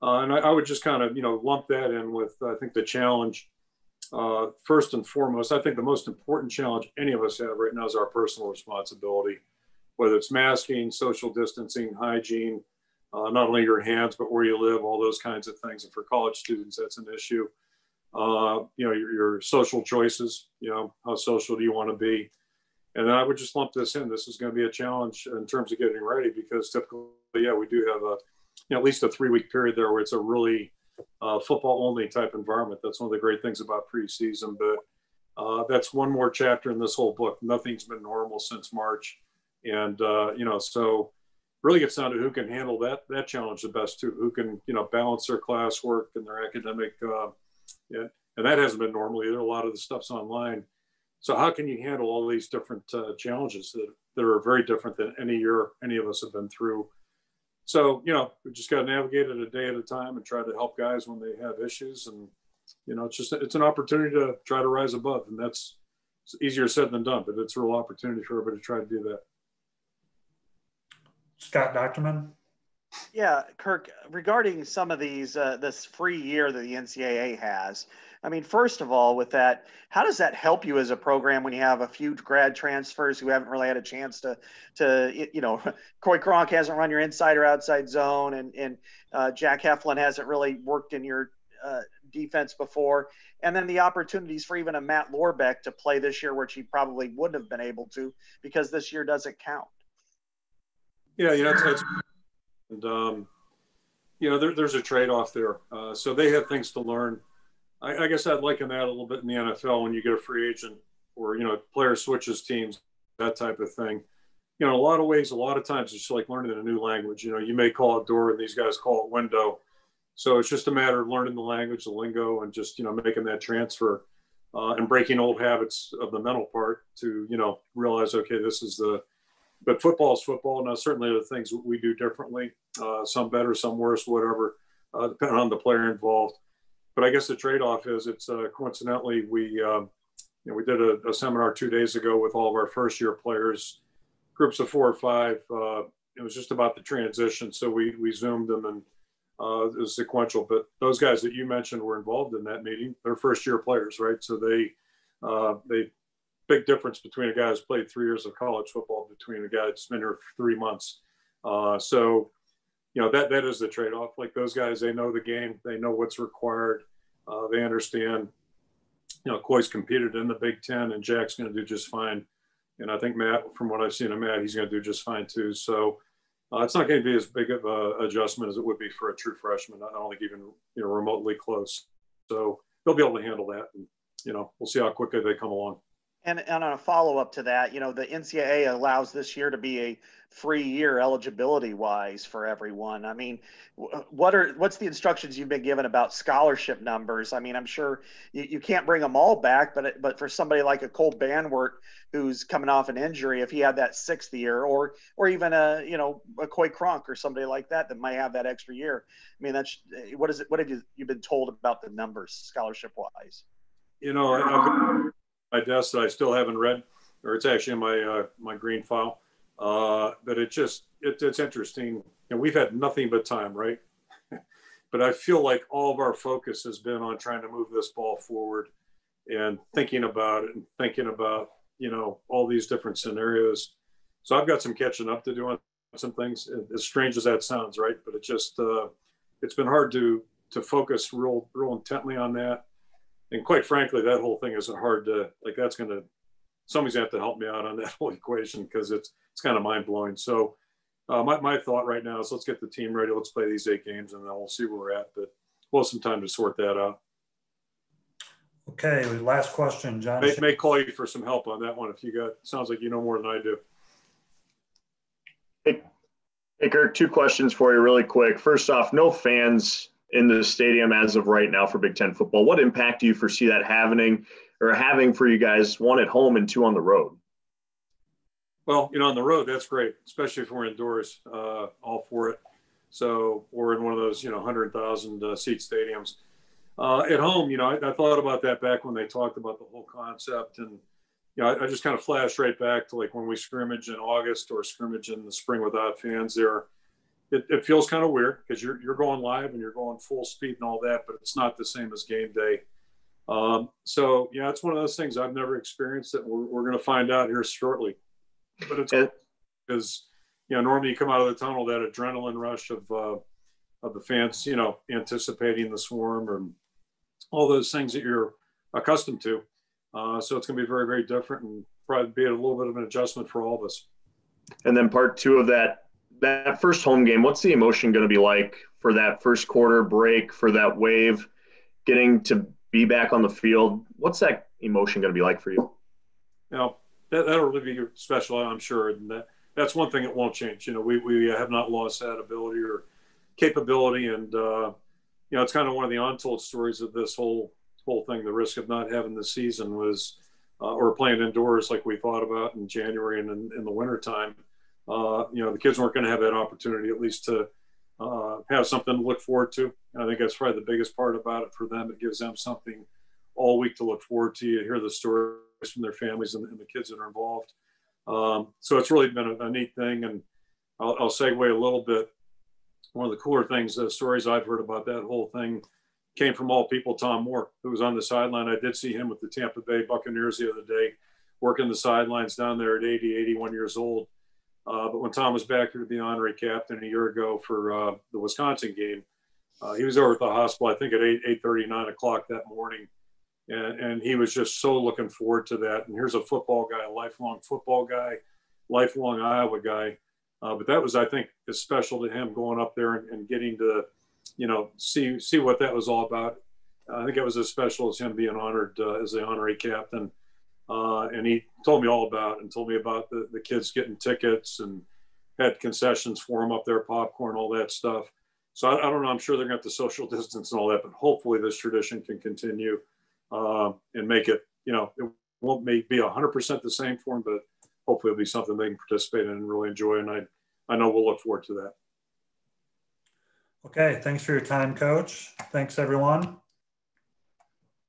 And I would just kind of, lump that in with, I think, the challenge. First and foremost, I think the most important challenge any of us have right now is our personal responsibility, whether it's masking, social distancing, hygiene, not only your hands, but where you live, all those kinds of things. And for college students, that's an issue. Your social choices, how social do you want to be? And then I would just lump this in. This is going to be a challenge in terms of getting ready, because typically, we do have at least a 3-week period there where it's a really football only type environment. That's one of the great things about preseason, but that's one more chapter in this whole book. Nothing's been normal since March. And, so really gets down to who can handle that challenge the best too, who can, balance their classwork and their academic, and that hasn't been normal either. A lot of the stuff's online. So how can you handle all these different challenges that are very different than any year any of us have been through? So, we just got to navigate it a day at a time and try to help guys when they have issues. And, it's an opportunity to try to rise above. And it's easier said than done, but it's a real opportunity for everybody to try to do that. Scott Docterman. Yeah, Kirk, regarding some of these, this free year that the NCAA has, I mean, first of all, with that, how does that help you as a program when you have a few grad transfers who haven't really had a chance to Coy Cronk hasn't run your inside or outside zone, and Jack Heflin hasn't really worked in your defense before, and then the opportunities for even a Matt Lorbeck to play this year, which he probably wouldn't have been able to because this year doesn't count. Yeah, and there's a trade-off there. So they have things to learn. I guess I'd liken that a little bit in the NFL when you get a free agent or, player switches teams, that type of thing. In a lot of ways, a lot of times it's like learning a new language. You may call it door and these guys call it window. So it's just a matter of learning the language, the lingo, and just, making that transfer and breaking old habits of the mental part to, realize, okay, but football is football. Now, certainly the things we do differently, some better, some worse, whatever, depending on the player involved. But I guess the trade-off is it's coincidentally, we did a seminar 2 days ago with all of our first-year players, groups of 4 or 5. It was just about the transition. So we Zoomed them and it was sequential. But those guys that you mentioned were involved in that meeting. They're first-year players, right? So they big difference between a guy who's played 3 years of college football between a guy that's been here for 3 months. So that is the trade-off. Like those guys, they know the game, they know what's required, they understand. Coy's competed in the Big Ten, and Jack's going to do just fine. And I think Matt, from what I've seen of Matt, he's going to do just fine too. So it's not going to be as big of an adjustment as it would be for a true freshman. I don't think even remotely close. So they'll be able to handle that, and we'll see how quickly they come along. And on a follow-up to that, the NCAA allows this year to be a free year eligibility-wise for everyone. I mean, what's the instructions you've been given about scholarship numbers? I mean, I'm sure you can't bring them all back, but for somebody like a Cole Banwart who's coming off an injury, if he had that 6th year, or even a Coy Cronk or somebody like that might have that extra year. I mean, what have you been told about the numbers scholarship-wise? I've got my desk that I still haven't read, or it's actually in my green file. But it's interesting. We've had nothing but time, right? But I feel like all of our focus has been on trying to move this ball forward and thinking about it and thinking about, all these different scenarios. So I've got some catching up to do on some things, as strange as that sounds, right? But it's been hard to focus real intently on that. And quite frankly, that whole thing isn't hard to, somebody's have to help me out on that whole equation, because it's kind of mind blowing. So my thought right now is let's get the team ready. Let's play these 8 games and then we'll see where we're at, but we'll have some time to sort that out. Okay. Last question, John. May call you for some help on that one. Sounds like you know more than I do. Hey, Kirk, 2 questions for you really quick. First off, no fans in the stadium as of right now for Big Ten football. What impact do you foresee that having for you guys, 1 at home and 2 on the road? Well, on the road, that's great, especially if we're indoors, all for it. So we're in one of those, 100,000 seat stadiums. At home, I thought about that back when they talked about the whole concept. And, I just kind of flashed right back to when we scrimmage in August or scrimmage in the spring without fans there. It feels kind of weird because you're going live and you're going full speed and all that, but it's not the same as game day. So yeah, it's one of those things I've never experienced that we're going to find out here shortly. But it's because normally you come out of the tunnel, that adrenaline rush of the fans, anticipating the swarm and all those things that you're accustomed to. So it's going to be very, very different and probably be a little bit of an adjustment for all of us. And then part 2 of that first home game, what's the emotion going to be like for that first quarter break, for that wave, getting to be back on the field? What's that emotion going to be like for you? That'll really be special, I'm sure. And that's one thing that won't change. We have not lost that ability or capability. And, it's kind of one of the untold stories of this whole thing. The risk of not having the season was, or playing indoors like we thought about in January and in the wintertime. The kids weren't going to have that opportunity, at least to have something to look forward to. And I think that's probably the biggest part about it for them. It gives them something all week to look forward to. You hear the stories from their families and the kids that are involved. So it's really been a neat thing. And I'll segue a little bit. One of the cooler things, the stories I've heard about that whole thing came from all people, Tom Moore, who was on the sideline. I did see him with the Tampa Bay Buccaneers the other day, working the sidelines down there at 80, 81 years old. But when Tom was back here to be honorary captain a year ago for the Wisconsin game, he was over at the hospital, I think at 8:30, 9 o'clock that morning. And he was just so looking forward to that. And here's a football guy, a lifelong football guy, lifelong Iowa guy. But that was, I think, as special to him going up there and getting to, see what that was all about. I think it was as special as him being honored as the honorary captain. And he told me all about it and told me about the kids getting tickets and had concessions for them up there, popcorn, all that stuff. So I don't know. I'm sure they're going to have to social distance and all that, but hopefully this tradition can continue and make it, it won't be 100% the same for them, but hopefully it'll be something they can participate in and really enjoy. And I know we'll look forward to that. Okay. Thanks for your time, Coach. Thanks, everyone.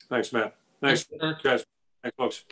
Thanks, Matt. Thanks, guys. Thanks, folks.